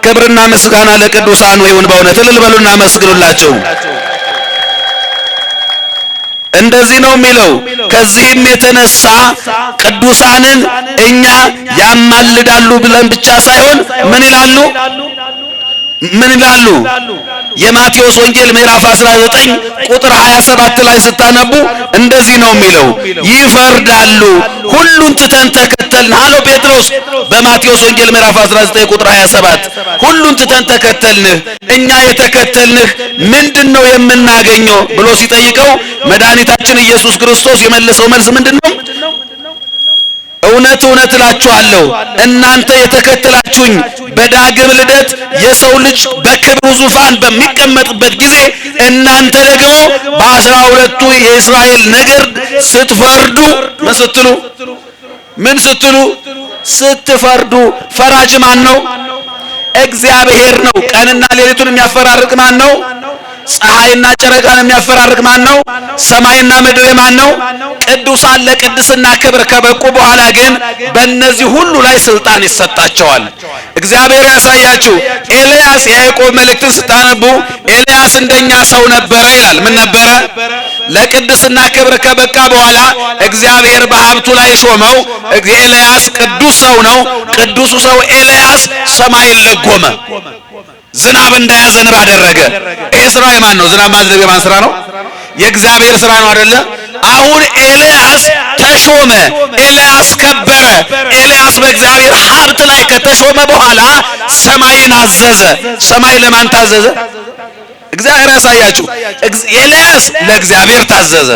ክብርና ምስጋና ለቅዱሳኑ ይሁን። በእውነት እልል በሉና መስግኑላቸው። እንደዚህ ነው የሚለው። ከዚህም የተነሳ ቅዱሳንን እኛ ያማልዳሉ ብለን ብቻ ሳይሆን ምን ይላሉ? የማቴዎስ ወንጌል ምዕራፍ 19 ቁጥር 27 ላይ ስታነቡ እንደዚህ ነው የሚለው፣ ይፈርዳሉ። ሁሉን ትተን ተከተልን አሎ ጴጥሮስ በማቴዎስ ወንጌል ምዕራፍ 19 ቁጥር 27 ሁሉን ትተን ተከተልንህ። እኛ የተከተልንህ ምንድነው የምናገኘው ብሎ ሲጠይቀው መድኃኒታችን ኢየሱስ ክርስቶስ የመለሰው መልስ ምንድነው? እውነት እውነት እላችኋለሁ እናንተ የተከተላችሁኝ በዳግም ልደት የሰው ልጅ በክብሩ ዙፋን በሚቀመጥበት ጊዜ እናንተ ደግሞ በ12ቱ የእስራኤል ነገድ ስትፈርዱ ምን ስትሉ ስትፈርዱ። ፈራጅ ማን ነው? እግዚአብሔር ነው። ቀንና ሌሊቱን የሚያፈራርቅ ማን ነው? ፀሐይና ጨረቃን የሚያፈራርቅ ማን ነው? ሰማይና ምድር የማን ነው? ቅዱሳን ለቅድስና ክብር ከበቁ በኋላ ግን በእነዚህ ሁሉ ላይ ስልጣን ይሰጣቸዋል። እግዚአብሔር ያሳያችሁ። ኤልያስ የያዕቆብ መልእክትን ስታነቡ ኤልያስ እንደኛ ሰው ነበረ ይላል። ምን ነበረ? ለቅድስና ክብር ከበቃ በኋላ እግዚአብሔር በሀብቱ ላይ ሾመው። ኤልያስ ቅዱስ ሰው ነው። ቅዱሱ ሰው ኤልያስ ሰማይን ለጎመ፣ ዝናብ እንዳያዘንብ አደረገ። ይሄ ስራ የማን ነው? ዝናብ ማዝነብ የማን ስራ ነው? የእግዚአብሔር ስራ ነው አይደለ? አሁን ኤልያስ ተሾመ፣ ኤልያስ ከበረ። ኤልያስ በእግዚአብሔር ሀብት ላይ ከተሾመ በኋላ ሰማይን አዘዘ። ሰማይ ለማን ታዘዘ? እግዚአብሔር ያሳያችሁ። ኤልያስ ለእግዚአብሔር ታዘዘ።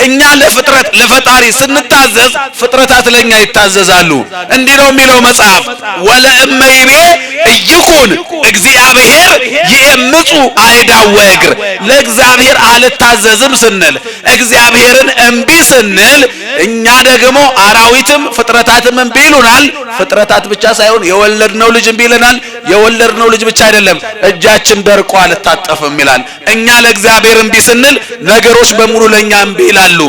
እኛ ለፍጥረት ለፈጣሪ ስንታዘዝ ፍጥረታት ለኛ ይታዘዛሉ። እንዲህ ነው የሚለው መጽሐፍ፣ ወለእመ ይቤ ይኩን እግዚአብሔር ይእምፁ አይዳወ እግር። ለእግዚአብሔር አልታዘዝም ስንል እግዚአብሔርን እምቢ ስንል እኛ ደግሞ አራዊትም ፍጥረታትም እምቢ ይሉናል። ፍጥረታት ብቻ ሳይሆን የወለድነው ልጅ እምቢ ይለናል። የወለድነው ልጅ ብቻ አይደለም እጃችን ደርቆ አልታጠፍም ይላል። እኛ ለእግዚአብሔር እምቢ ስንል ነገሮች በሙሉ ለኛ እምቢ ይላሉ።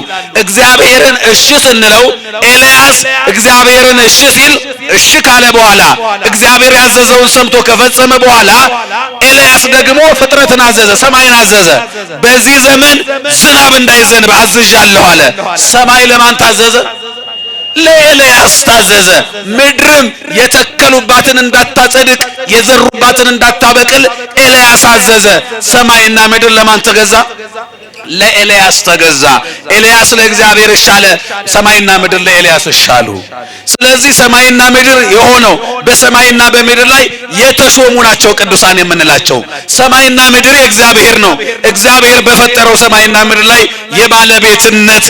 እግዚአብሔርን እሺ ስንለው ኤልያስ እግዚአብሔርን እሺ ሲል እሺ ካለ በኋላ እግዚአብሔር ያዘዘውን ሰምቶ ከፈጸመ በኋላ ኤልያስ ደግሞ ፍጥረትን አዘዘ፣ ሰማይን አዘዘ። በዚህ ዘመን ዝናብ እንዳይዘንብ አዝዣለሁ አለ። ሰማይ ለማን ታዘዘ? ለኤልያስ ታዘዘ። ምድርም የተከሉባትን እንዳታጸድቅ የዘሩባትን እንዳታበቅል ኤልያስ አዘዘ። ሰማይና ምድር ለማን ተገዛ? ለኤልያስ ተገዛ። ኤልያስ ለእግዚአብሔር እሻለ፣ ሰማይና ምድር ለኤልያስ እሻሉ። ስለዚህ ሰማይና ምድር የሆነው በሰማይና በምድር ላይ የተሾሙ ናቸው ቅዱሳን የምንላቸው። ሰማይና ምድር የእግዚአብሔር ነው። እግዚአብሔር በፈጠረው ሰማይና ምድር ላይ የባለቤትነት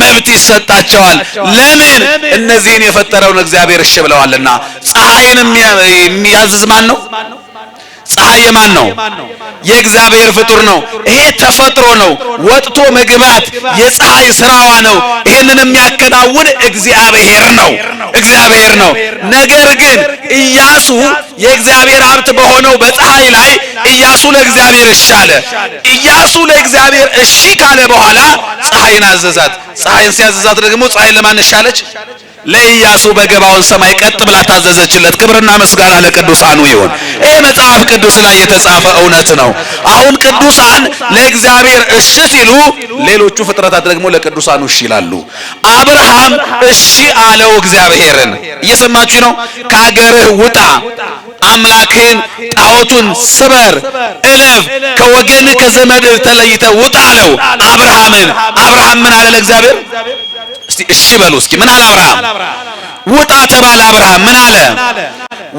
መብት ይሰጣቸዋል። ለምን? እነዚህን የፈጠረውን እግዚአብሔር እሺ ብለዋልና። ፀሐይን የሚያዝዝ ማን ነው? ፀሐይ የማን ነው? የእግዚአብሔር ፍጡር ነው። ይሄ ተፈጥሮ ነው። ወጥቶ መግባት የፀሐይ ስራዋ ነው። ይሄንን የሚያከናውን እግዚአብሔር ነው። ነገር ግን ኢያሱ የእግዚአብሔር ሀብት በሆነው በፀሐይ ላይ ኢያሱ ለእግዚአብሔር እሺ አለ። ኢያሱ ለእግዚአብሔር እሺ ካለ በኋላ ፀሐይን አዘዛት። ፀሐይን ሲያዘዛት ደግሞ ፀሐይ ለማን እሺ አለች? ለኢያሱ በገባውን ሰማይ ቀጥ ብላ ታዘዘችለት። ክብርና ምስጋና ለቅዱሳኑ ይሁን። ይሄ መጽሐፍ ቅዱስ ላይ የተጻፈ እውነት ነው። አሁን ቅዱሳን ለእግዚአብሔር እሺ ሲሉ፣ ሌሎቹ ፍጥረታት ደግሞ ለቅዱሳኑ እሺ ይላሉ። አብርሃም እሺ አለው እግዚአብሔርን። እየሰማችሁ ነው? ከአገርህ ውጣ፣ አምላክህን ጣዖቱን ስበር፣ እለፍ፣ ከወገን ከዘመድ ተለይተ ውጣ አለው አብርሃምን። አብርሃም ምን አለ ለእግዚአብሔር? እስቲ እሺ በሉ እስኪ። ምን አለ አብርሃም? ውጣ ተባለ። አብርሃም ምን አለ?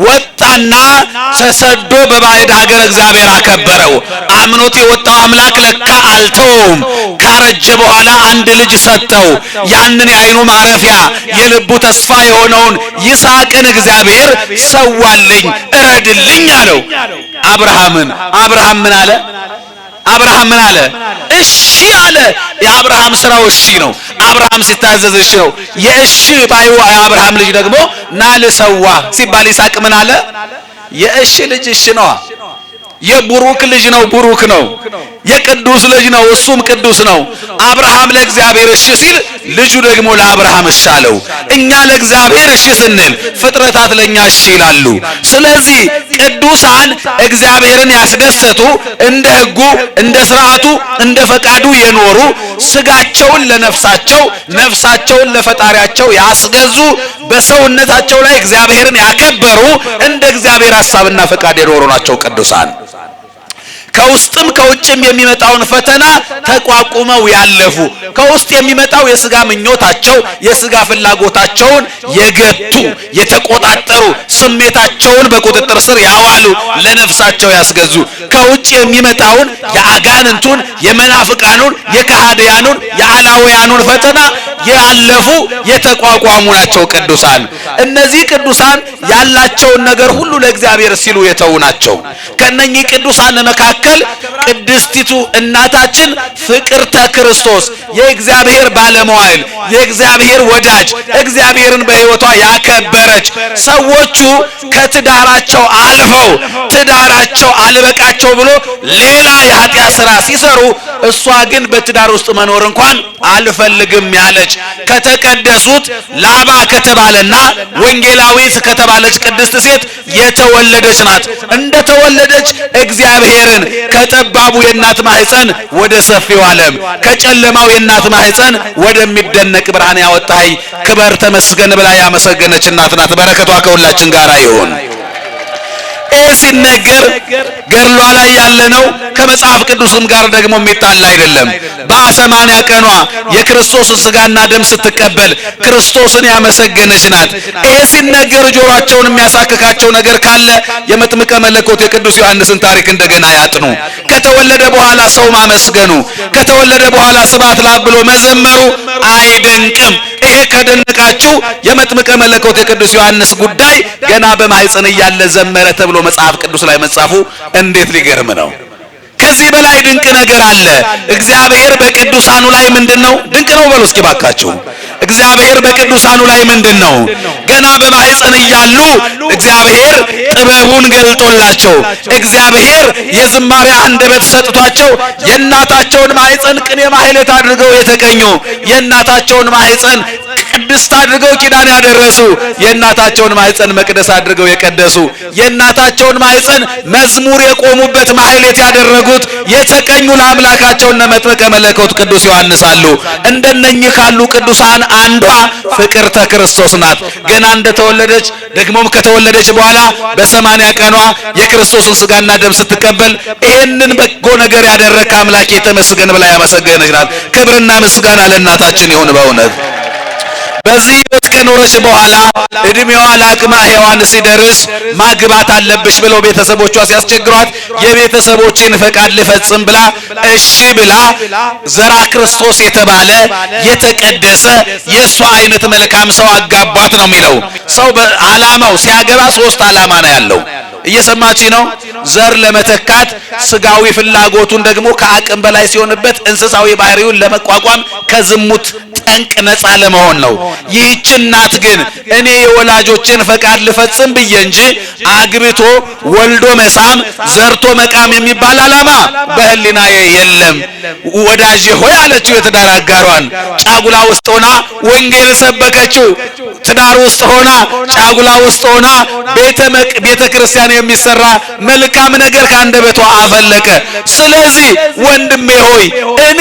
ወጣና ተሰዶ በባዕድ ሀገር እግዚአብሔር አከበረው። አምኖት የወጣው አምላክ ለካ አልተውም። ካረጀ በኋላ አንድ ልጅ ሰጠው። ያንን የዓይኑ ማረፊያ የልቡ ተስፋ የሆነውን ይስሐቅን እግዚአብሔር ሰዋልኝ፣ እረድልኝ አለው አብርሃምን። አብርሃም ምን አለ? አብርሃም ምን አለ? እሺ አለ። የአብርሃም ስራው እሺ ነው። አብርሃም ሲታዘዝ እሺ ነው። የእሺ ባዩ የአብርሃም ልጅ ደግሞ ና ልሰዋ ሲባል ይስሐቅ ምን አለ? የእሺ ልጅ እሺ ነው። የቡሩክ ልጅ ነው፣ ቡሩክ ነው። የቅዱስ ልጅ ነው፣ እሱም ቅዱስ ነው። አብርሃም ለእግዚአብሔር እሺ ሲል ልጁ ደግሞ ለአብርሃም እሺ አለው። እኛ ለእግዚአብሔር እሺ ስንል ፍጥረታት ለኛ እሺ ይላሉ። ስለዚህ ቅዱሳን እግዚአብሔርን ያስደሰቱ፣ እንደ ሕጉ እንደ ሥርዓቱ እንደ ፈቃዱ የኖሩ፣ ስጋቸውን ለነፍሳቸው ነፍሳቸውን ለፈጣሪያቸው ያስገዙ፣ በሰውነታቸው ላይ እግዚአብሔርን ያከበሩ፣ እንደ እግዚአብሔር ሐሳብና ፈቃድ የኖሩ ናቸው ቅዱሳን። ከውስጥም ከውጭም የሚመጣውን ፈተና ተቋቁመው ያለፉ፣ ከውስጥ የሚመጣው የሥጋ ምኞታቸው የሥጋ ፍላጎታቸውን የገቱ የተቆጣጠሩ፣ ስሜታቸውን በቁጥጥር ስር ያዋሉ፣ ለነፍሳቸው ያስገዙ፣ ከውጭ የሚመጣውን የአጋንንቱን የመናፍቃኑን የከሃዲያኑን የአላውያኑን ፈተና ያለፉ የተቋቋሙ ናቸው ቅዱሳን። እነዚህ ቅዱሳን ያላቸውን ነገር ሁሉ ለእግዚአብሔር ሲሉ የተዉ ናቸው። ከነኚህ ቅዱሳን መካከል ቅድስቲቱ እናታችን ፍቅርተ ክርስቶስ የእግዚአብሔር ባለመዋዕል የእግዚአብሔር ወዳጅ እግዚአብሔርን በሕይወቷ ያከበረች፣ ሰዎቹ ከትዳራቸው አልፈው ትዳራቸው አልበቃቸው ብሎ ሌላ የኃጢአት ሥራ ሲሰሩ እሷ ግን በትዳር ውስጥ መኖር እንኳን አልፈልግም ያለች፣ ከተቀደሱት ላባ ከተባለና ወንጌላዊት ከተባለች ቅድስት ሴት የተወለደች ናት። እንደተወለደች እግዚአብሔርን ከጠባቡ የእናት ማህፀን ወደ ሰፊው ዓለም ከጨለማው የእናት ማህፀን ወደሚደነቅ ብርሃን ያወጣይ ክበር ተመስገን ብላ ያመሰገነች እናት ናት። በረከቷ ከሁላችን ጋር ይሁን። ሲነገር ገድሏ ላይ ያለነው ከመጽሐፍ ቅዱስም ጋር ደግሞ የሚጣላ አይደለም። በ80 ቀኗ የክርስቶስን ስጋና ደም ስትቀበል ክርስቶስን ያመሰገነች ናት። ይሄ ሲነገር ጆሮአቸውን የሚያሳክካቸው ነገር ካለ የመጥምቀ መለኮት የቅዱስ ዮሐንስን ታሪክ እንደገና ያጥኑ። ከተወለደ በኋላ ሰው ማመስገኑ፣ ከተወለደ በኋላ ስብሐት ለአብ ብሎ መዘመሩ አይደንቅም። ይሄ ከደነቃችሁ የመጥምቀ መለኮት የቅዱስ ዮሐንስ ጉዳይ ገና በማህፀን እያለ ዘመረ ተብሎ መጽሐፍ ቅዱስ ላይ መጻፉ እንዴት ሊገርም ነው! ከዚህ በላይ ድንቅ ነገር አለ። እግዚአብሔር በቅዱሳኑ ላይ ምንድነው ድንቅ ነው? በሉ እስኪ ባካችሁ። እግዚአብሔር በቅዱሳኑ ላይ ምንድነው? ገና በማህፀን እያሉ እግዚአብሔር ጥበቡን ገልጦላቸው፣ እግዚአብሔር የዝማሬ አንደበት ሰጥቷቸው የእናታቸውን ማህፀን ቅኔ ማህሌት አድርገው የተቀኙ፣ የእናታቸውን ማህፀን ቅድስት አድርገው ኪዳን ያደረሱ፣ የእናታቸውን ማህፀን መቅደስ አድርገው የቀደሱ፣ የእናታቸውን ማህፀን መዝሙር የቆሙበት ማህሌት ያደረጉት የተቀኙ ለአምላካቸው እነ መጥምቀ መለኮት ቅዱስ ዮሐንስ አሉ። እንደነኚህ ካሉ ቅዱሳን አንዷ ፍቅርተ ክርስቶስ ናት። ገና እንደተወለደች ደግሞም ከተወለደች በኋላ በ80 ቀኗ የክርስቶስን ስጋና ደም ስትቀበል ይሄንን በጎ ነገር ያደረከ አምላኬ ተመስገን ብላ ያመሰገነች ናት። ክብርና ምስጋና ለእናታችን ይሁን። በእውነት በዚህ ሕይወት ከኖረች በኋላ እድሜዋ ለአቅመ ሔዋን ሲደርስ ማግባት አለብሽ ብለው ቤተሰቦቿ ሲያስቸግሯት የቤተሰቦችን ፈቃድ ልፈጽም ብላ እሺ ብላ ዘራ ክርስቶስ የተባለ የተቀደሰ የእሷ አይነት መልካም ሰው አጋቧት ነው የሚለው። ሰው በዓላማው ሲያገባ 3 ዓላማ ነው ያለው። እየሰማች ነው? ዘር ለመተካት ስጋዊ ፍላጎቱን ደግሞ ከአቅም በላይ ሲሆንበት እንስሳዊ ባህሪውን ለመቋቋም ከዝሙት ከጠንቅ ነፃ ለመሆን ነው። ይህች እናት ግን እኔ የወላጆችን ፈቃድ ልፈጽም ብዬ እንጂ አግብቶ ወልዶ መሳም ዘርቶ መቃም የሚባል ዓላማ በህሊናዬ የለም። ወዳጄ ሆይ አለችው የትዳር አጋሯን። ጫጉላ ውስጥ ሆና ወንጌል ሰበከችው። ትዳር ውስጥ ሆና ጫጉላ ውስጥ ሆና ቤተ ክርስቲያን የሚሰራ መልካም ነገር ከአንደበቷ አፈለቀ። ስለዚህ ወንድሜ ሆይ እኔ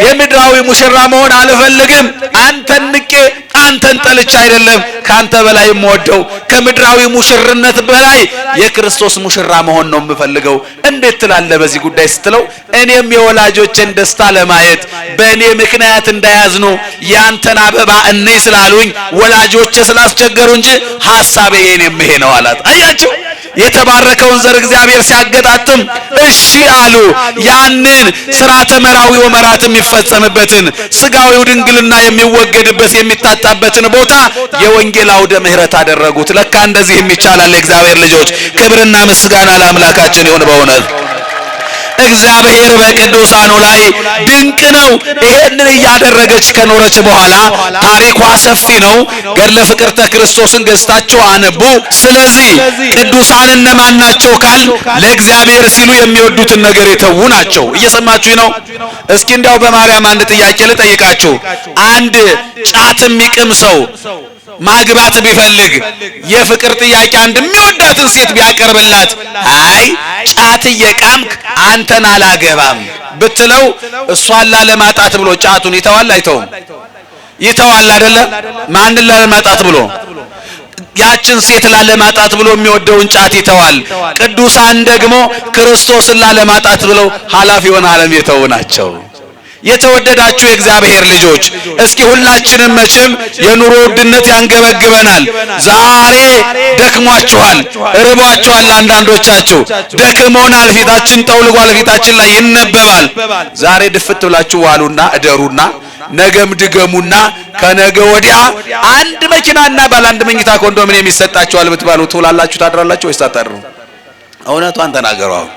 የምድራዊ ሙሽራ መሆን አልፈልግም። አንተን ንቄ አንተን ጠልቼ አይደለም ካንተ በላይ የምወደው ከምድራዊ ሙሽርነት በላይ የክርስቶስ ሙሽራ መሆን ነው የምፈልገው። እንዴት ትላለህ በዚህ ጉዳይ ስትለው እኔም የወላጆችን ደስታ ለማየት በእኔ ምክንያት እንዳያዝኑ ያንተን አበባ እኔ ስላሉኝ ወላጆቼ ስላስቸገሩ እንጂ ሐሳቤ የኔም ይሄ ነው አላት። አያችሁ የተባረከውን ዘር እግዚአብሔር ሲያገጣጥም እሺ አሉ። ያንን ሥርዓተ መራዊ ወመራት የሚፈጸምበትን ስጋዊው ድንግልና የሚወገድበት የሚታጣበትን ቦታ የወንጌል አውደ ምሕረት አደረጉት። ለካ እንደዚህም ይቻላል። የእግዚአብሔር ልጆች ክብርና ምስጋና ለአምላካችን ይሁን። በእውነት እግዚአብሔር በቅዱሳኑ ላይ ድንቅ ነው። ይሄንን እያደረገች ከኖረች በኋላ ታሪኳ ሰፊ ነው። ገድለ ፍቅርተ ክርስቶስን ገዝታችሁ አንቡ። ስለዚህ ቅዱሳን እነማን ናቸው ካል ለእግዚአብሔር ሲሉ የሚወዱትን ነገር የተዉ ናቸው። እየሰማችሁ ነው? እስኪ እንዲያው በማርያም አንድ ጥያቄ ልጠይቃችሁ። አንድ ጫት የሚቅም ሰው ማግባት ቢፈልግ የፍቅር ጥያቄ አንድ የሚወዳትን ሴት ቢያቀርብላት አይ ጫት እየቃምክ አንተን አላገባም ብትለው እሷን ላለማጣት ብሎ ጫቱን ይተዋል አይተውም? ይተዋል አይደለ? ማንን ላለማጣት ብሎ? ያችን ሴት ላለማጣት ብሎ የሚወደውን ጫት ይተዋል። ቅዱሳን ደግሞ ክርስቶስን ላለማጣት ብለው ኃላፊውን ዓለም የተው ናቸው። የተወደዳችሁ የእግዚአብሔር ልጆች እስኪ ሁላችንም መቼም የኑሮ ውድነት ያንገበግበናል። ዛሬ ደክሟችኋል፣ ርቧችኋል። አንዳንዶቻችሁ ደክሞናል፣ ፊታችን ጠውልጓል፣ ፊታችን ላይ ይነበባል። ዛሬ ድፍት ብላችሁ ዋሉና እደሩና ነገም ድገሙና ከነገ ወዲያ አንድ መኪናና ባለ አንድ መኝታ ኮንዶሚኒየም ይሰጣችኋል ብትባሉ ትውላላችሁ ታድራላችሁ ወይስ አታድሩ? እውነቷን ተናገሩ። አሁን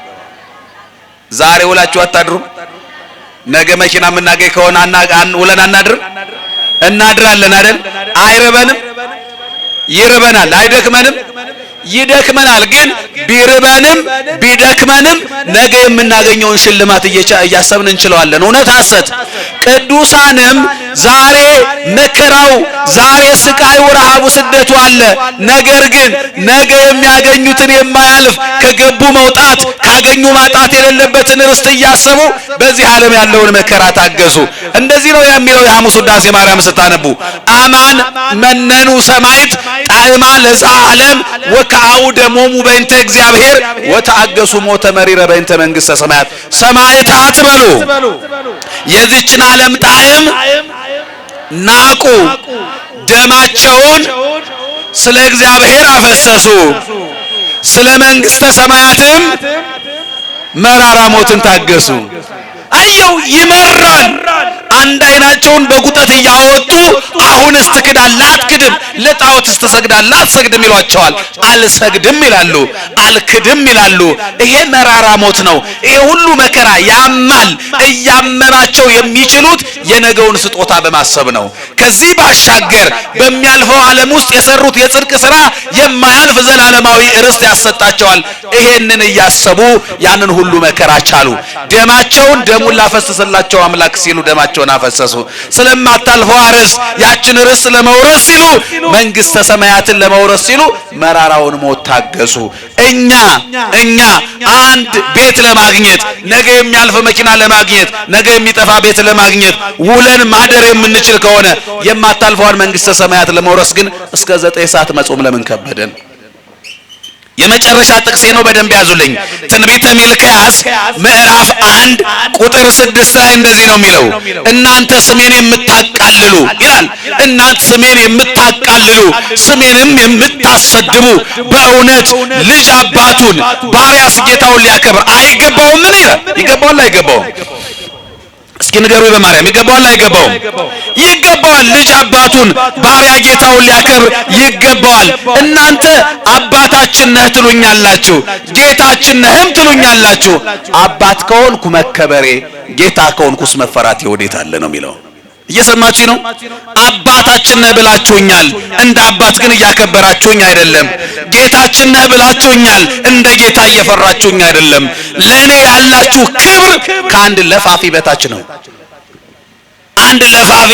ዛሬ ውላችሁ አታድሩ? ነገ መኪና የምናገኝ ከሆነ ውለን አናድርም? እናድራለን አይደል? አይርበንም? ይርበናል። አይደክመንም? ይደክመናል። ግን ቢርበንም ቢደክመንም ነገ የምናገኘውን ሽልማት እያሰብን እንችለዋለን። እውነት ሐሰት? ቅዱሳንም ዛሬ መከራው፣ ዛሬ ስቃዩ፣ ረሃቡ፣ ስደቱ አለ። ነገር ግን ነገ የሚያገኙትን የማያልፍ ከገቡ መውጣት ካገኙ ማጣት የሌለበትን ርስት እያሰቡ በዚህ ዓለም ያለውን መከራ ታገሱ። እንደዚህ ነው የሚለው የሐሙስ ውዳሴ ማርያም ስታነቡ አማን መነኑ ሰማይት ጣዕማ ለዛ ዓለም ወከአው ደሞሙ በእንተ እግዚአብሔር ወተአገሱ ሞተ መሪረ በእንተ መንግሥተ ሰማያት። ሰማዕታት በሉ የዚችን ዓለም ጣዕም ናቁ፣ ደማቸውን ስለ እግዚአብሔር አፈሰሱ፣ ስለ መንግሥተ ሰማያትም መራራ ሞትን ታገሱ። አየው ይመራል። አንድ አይናቸውን በጉጠት እያወጡ አሁንስ ትክዳለህ አትክድም፣ ለጣዖትስ ትሰግዳለህ አትሰግድም ይሏቸዋል። አልሰግድም ይላሉ፣ አልክድም ይላሉ። ይሄ መራራ ሞት ነው። ይሄ ሁሉ መከራ ያማል። እያመማቸው የሚችሉት የነገውን ስጦታ በማሰብ ነው። ከዚህ ባሻገር በሚያልፈው ዓለም ውስጥ የሰሩት የጽድቅ ሥራ የማያልፍ ዘላለማዊ ርስት ያሰጣቸዋል። ይሄንን እያሰቡ ያንን ሁሉ መከራ ቻሉ። ደማቸውን ደሙን ላፈሰሰላቸው አምላክ ሲሉ ደማቸውን አፈሰሱ። ስለማታልፈው ርስት ያችን ርስት ለመውረስ ሲሉ መንግሥተ ሰማያትን ለመውረስ ሲሉ መራራውን ሞት ታገሱ። እኛ አንድ ቤት ለማግኘት ነገ የሚያልፍ መኪና ለማግኘት ነገ የሚጠፋ ቤት ለማግኘት ውለን ማደር የምንችል ከሆነ የማታልፈውን መንግሥተ ሰማያት ለመውረስ ግን እስከ 9 ሰዓት መጾም ለምን ከበደን? የመጨረሻ ጥቅሴ ነው፣ በደንብ ያዙልኝ። ትንቢተ ሚልክያስ ምዕራፍ 1 ቁጥር 6 ላይ እንደዚህ ነው የሚለው፣ እናንተ ስሜን የምታቃልሉ ይላል። እናንተ ስሜን የምታቃልሉ ስሜንም የምታሰድቡ በእውነት ልጅ አባቱን ባሪያስ ጌታውን ሊያከብር አይገባውም? ምን ይላል? ይገባዋል አይገባውም? እስኪ ንገሩ በማርያም ይገባዋል አይገባውም? ይገባዋል። ልጅ አባቱን ባሪያ ጌታውን ሊያከብር ይገባዋል። እናንተ አባታችን ነህ ትሉኛላችሁ፣ ጌታችን ነህም ትሉኛላችሁ። አባት ከሆንኩ መከበሬ፣ ጌታ ከሆንኩስ መፈራቴ ወዴት አለ ነው የሚለው። እየሰማችሁ ነው? አባታችን ነህ ብላችሁኛል፣ እንደ አባት ግን እያከበራችሁኝ አይደለም። ጌታችን ነህ ብላችሁኛል፣ እንደ ጌታ እየፈራችሁኝ አይደለም። ለእኔ ያላችሁ ክብር ከአንድ ለፋፊ በታች ነው። አንድ ለፋፊ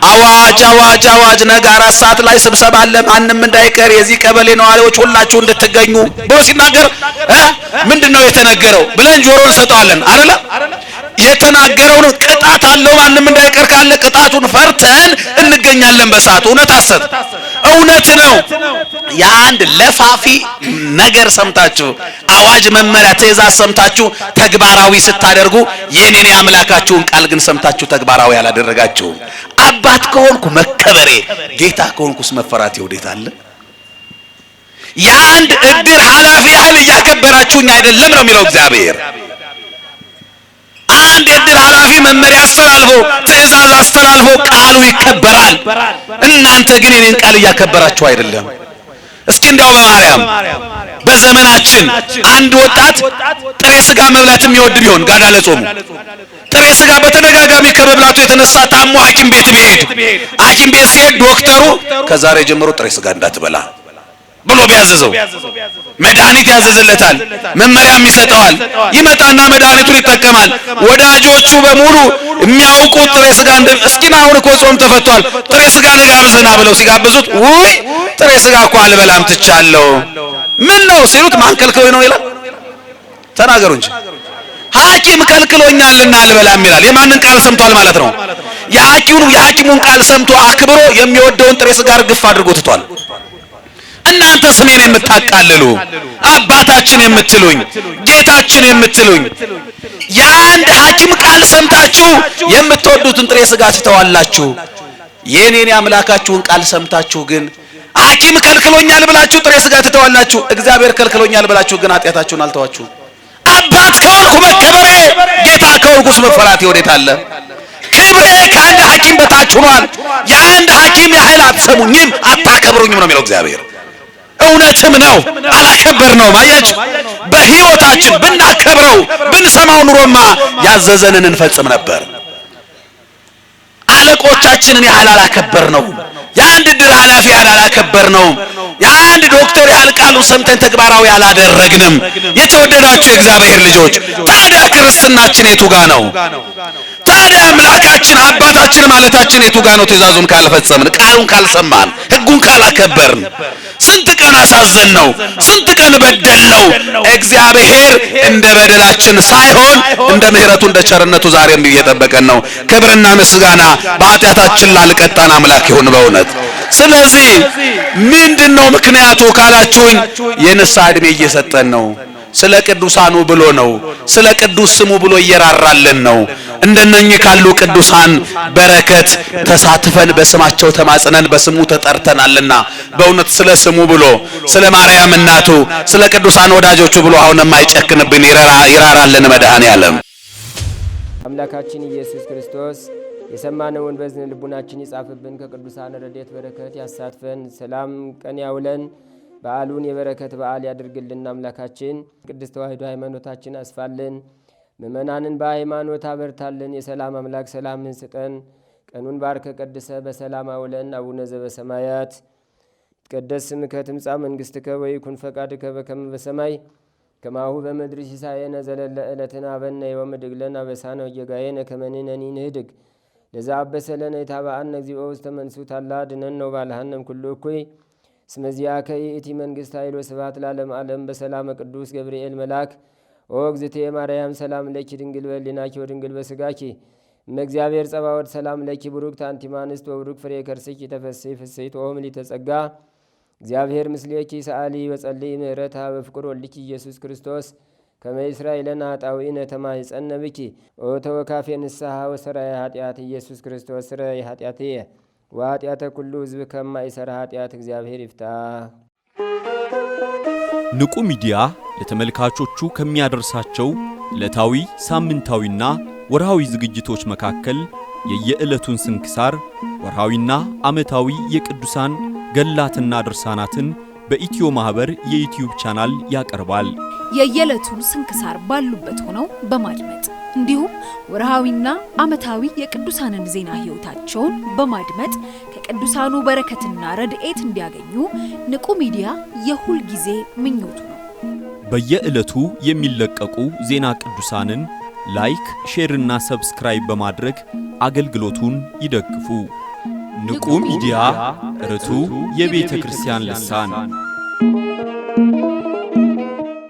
አዋጅ አዋጅ አዋጅ፣ ነገ 4 ሰዓት ላይ ስብሰባ አለ፣ ማንም እንዳይቀር፣ የዚህ ቀበሌ ነዋሪዎች ሁላችሁ እንድትገኙ ብሎ ሲናገር ምንድነው የተነገረው ብለን ጆሮ እንሰጠዋለን አይደለ? የተናገረውን ቅጣት አለው፣ ማንም እንዳይቀር ካለ ቅጣቱን ፈርተን እንገኛለን በሰዓቱ። እውነት ሐሰት? እውነት ነው። የአንድ ለፋፊ ነገር ሰምታችሁ አዋጅ፣ መመሪያ፣ ትእዛዝ ሰምታችሁ ተግባራዊ ስታደርጉ የኔን የአምላካችሁን ቃል ግን ሰምታችሁ ተግባራዊ ያላደረጋችሁ። አባት ከሆንኩ መከበሬ፣ ጌታ ከሆንኩስ መፈራቴ ወዴት አለ? የአንድ እድር ኃላፊ ያህል እያከበራችሁኝ አይደለም ነው የሚለው እግዚአብሔር። አንድ የእድር ኃላፊ መመሪያ አስተላልፎ ትእዛዝ አስተላልፎ ቃሉ ይከበራል። እናንተ ግን የኔን ቃል እያከበራችሁ አይደለም። እስኪ እንዲያው በማርያም በዘመናችን አንድ ወጣት ጥሬ ስጋ መብላት የሚወድ ቢሆን ጋዳ ለጾሙ ጥሬ ስጋ በተደጋጋሚ ከመብላቱ የተነሳ ታሞ ሐኪም ቤት ቢሄድ ሐኪም ቤት ሲሄድ ዶክተሩ ከዛሬ ጀምሮ ጥሬ ስጋ እንዳትበላ ብሎ ቢያዘዘው መድኃኒት ያዘዝለታል፣ መመሪያም ይሰጠዋል። ይመጣና መድኃኒቱን ይጠቀማል። ወዳጆቹ በሙሉ የሚያውቁት ጥሬ ስጋ እስኪና አሁን እኮ ጾም ተፈቷል፣ ጥሬ ስጋ ልጋብዝና ብለው ሲጋብዙት ውይ ጥሬ ስጋ እኮ አልበላም ትቻለሁ። ምን ነው ሲሉት ማን ከልክሎኝ ነው ይላል። ተናገሩ እንጂ ሐኪም ከልክሎኛልና አልበላም ይላል። የማንን ቃል ሰምቷል ማለት ነው? የሐኪሙን ቃል ሰምቶ አክብሮ የሚወደውን ጥሬ ስጋ ግፍ አድርጎ ትቷል። እናንተ ስሜን የምታቃልሉ አባታችን የምትሉኝ ጌታችን የምትሉኝ የአንድ ሐኪም ቃል ሰምታችሁ የምትወዱትን ጥሬ ስጋ ትተዋላችሁ። የኔን የአምላካችሁን ቃል ሰምታችሁ ግን ሐኪም ከልክሎኛል ብላችሁ ጥሬ ስጋ ትተዋላችሁ። እግዚአብሔር ከልክሎኛል ብላችሁ ግን ኃጢአታችሁን አልተዋችሁ። አባት ከሆንኩ መከበሬ፣ ጌታ ከሆንኩስ መፈራቴ ወዴት አለ? ክብሬ ከአንድ ሐኪም በታች ሆኗል። የአንድ ሐኪም ያህል አትሰሙኝም፣ አታከብሩኝም ነው የሚለው እግዚአብሔር። እውነትም ነው፣ አላከበርነውም። አያችሁ፣ በሕይወታችን ብናከብረው ብንሰማው ኑሮማ ያዘዘንን እንፈጽም ነበር። አለቆቻችንን ያህል አላከበርነውም። የአንድ እድር ኃላፊ ያህል አላከበርነውም። የአንድ ዶክተር ያህል ቃሉን ሰምተን ተግባራዊ አላደረግንም። የተወደዳችሁ የእግዚአብሔር ልጆች፣ ታዲያ ክርስትናችን የቱ ጋ ነው? ታዲያ አምላካችን አባታችን ማለታችን የቱ ጋ ነው? ትእዛዙን ካልፈጸምን፣ ቃሉን ካልሰማን፣ ሕጉን ካላከበርን ስንት ቀን አሳዘን ነው? ስንት ቀን በደል ነው? እግዚአብሔር እንደ በደላችን ሳይሆን እንደ ምሕረቱ እንደ ቸርነቱ ዛሬም እየጠበቀን ነው። ክብርና ምስጋና በኃጢአታችን ላልቀጣን አምላክ ይሁን በእውነት። ስለዚህ ምንድነው ምክንያቱ ካላችሁኝ፣ የንስሐ ዕድሜ እየሰጠን ነው። ስለ ቅዱሳኑ ብሎ ነው። ስለ ቅዱስ ስሙ ብሎ እየራራልን ነው። እንደነኚህ ካሉ ቅዱሳን በረከት ተሳትፈን በስማቸው ተማጽነን በስሙ ተጠርተናልና በእውነት ስለ ስሙ ብሎ ስለ ማርያም እናቱ ስለ ቅዱሳን ወዳጆቹ ብሎ አሁንም አይጨክንብን፣ ይራራልን መድኃኔዓለም።
አምላካችን ኢየሱስ ክርስቶስ የሰማነውን በዝን ልቡናችን ይጻፍብን፣ ከቅዱሳን ረድኤት በረከት ያሳትፈን፣ ሰላም ቀን ያውለን፣ በዓሉን የበረከት በዓል ያድርግልን። አምላካችን ቅድስት ተዋሕዶ ሃይማኖታችን አስፋልን፣ ምእመናንን በሃይማኖት አበርታልን። የሰላም አምላክ ሰላምን ስጠን። ቀኑን ባርከ ቀድሰ በሰላም አውለን። አቡነ ዘበሰማያት ይትቀደስ ስምከ ትምጻእ መንግሥትከ ወይኩን ፈቃድከ በከመ በሰማይ ከማሁ በምድር ሲሳየነ ዘለለ ዕለትነ ሀበነ ዮም ወኅድግ ለነ አበሳነ ወጌጋየነ ከመ ንሕነኒ ንኅድግ ለዘአበሰ ለነ ኢታብአነ እግዚኦ ውስተ መንሱት አላ አድኅነነ ወባልሐነ እምኩሉ እኩይ እስመ ዚአከ ይእቲ መንግሥት ኃይል ወስብሐት ለዓለመ ዓለም። በሰላመ ቅዱስ ገብርኤል መልአክ ኦ እግዝእትየ ማርያም ሰላም ለኪ ድንግል በሕሊናኪ ወድንግል በሥጋኪ እመ እግዚአብሔር ጸባኦት ሰላም ለኪ ቡሩክት አንቲ እምአንስት ወቡሩክ ፍሬ ከርሥኪ ተፈሥሒ ፍሥሕት ኦ ምልዕተ ጸጋ እግዚአብሔር ምስሌኪ ሰአሊ ወጸልይ ምህረታ በፍቅር ወልድኪ ኢየሱስ ክርስቶስ ከመ ይሥራይ ለነ ኃጣውኢነ ተማኅፀነ ብኪ ኦ ተወካፌ ንስሐ ወሰራይ ኃጢአት ኢየሱስ ክርስቶስ ስረይ ኃጢአትየ ወኃጢአተ ኩሉ ሕዝብ ከማይሠራ ኃጢአት እግዚአብሔር ይፍታ።
ንቁ ሚዲያ ለተመልካቾቹ ከሚያደርሳቸው ዕለታዊ ሳምንታዊና ወርሃዊ ዝግጅቶች መካከል የየዕለቱን ስንክሳር ወርሃዊና ዓመታዊ የቅዱሳን ገላትና ድርሳናትን በኢትዮ ማህበር የዩቲዩብ ቻናል ያቀርባል።
የየዕለቱን ስንክሳር ባሉበት ሆነው በማድመጥ እንዲሁም ወርሃዊና ዓመታዊ የቅዱሳንን ዜና ሕይወታቸውን በማድመጥ ከቅዱሳኑ በረከትና ረድኤት እንዲያገኙ ንቁ ሚዲያ የሁል ጊዜ ምኞቱ ነው።
በየዕለቱ የሚለቀቁ ዜና ቅዱሳንን ላይክ፣ ሼር እና ሰብስክራይብ በማድረግ አገልግሎቱን ይደግፉ። ንቁ ሚዲያ ርቱ የቤተ ክርስቲያን ልሳን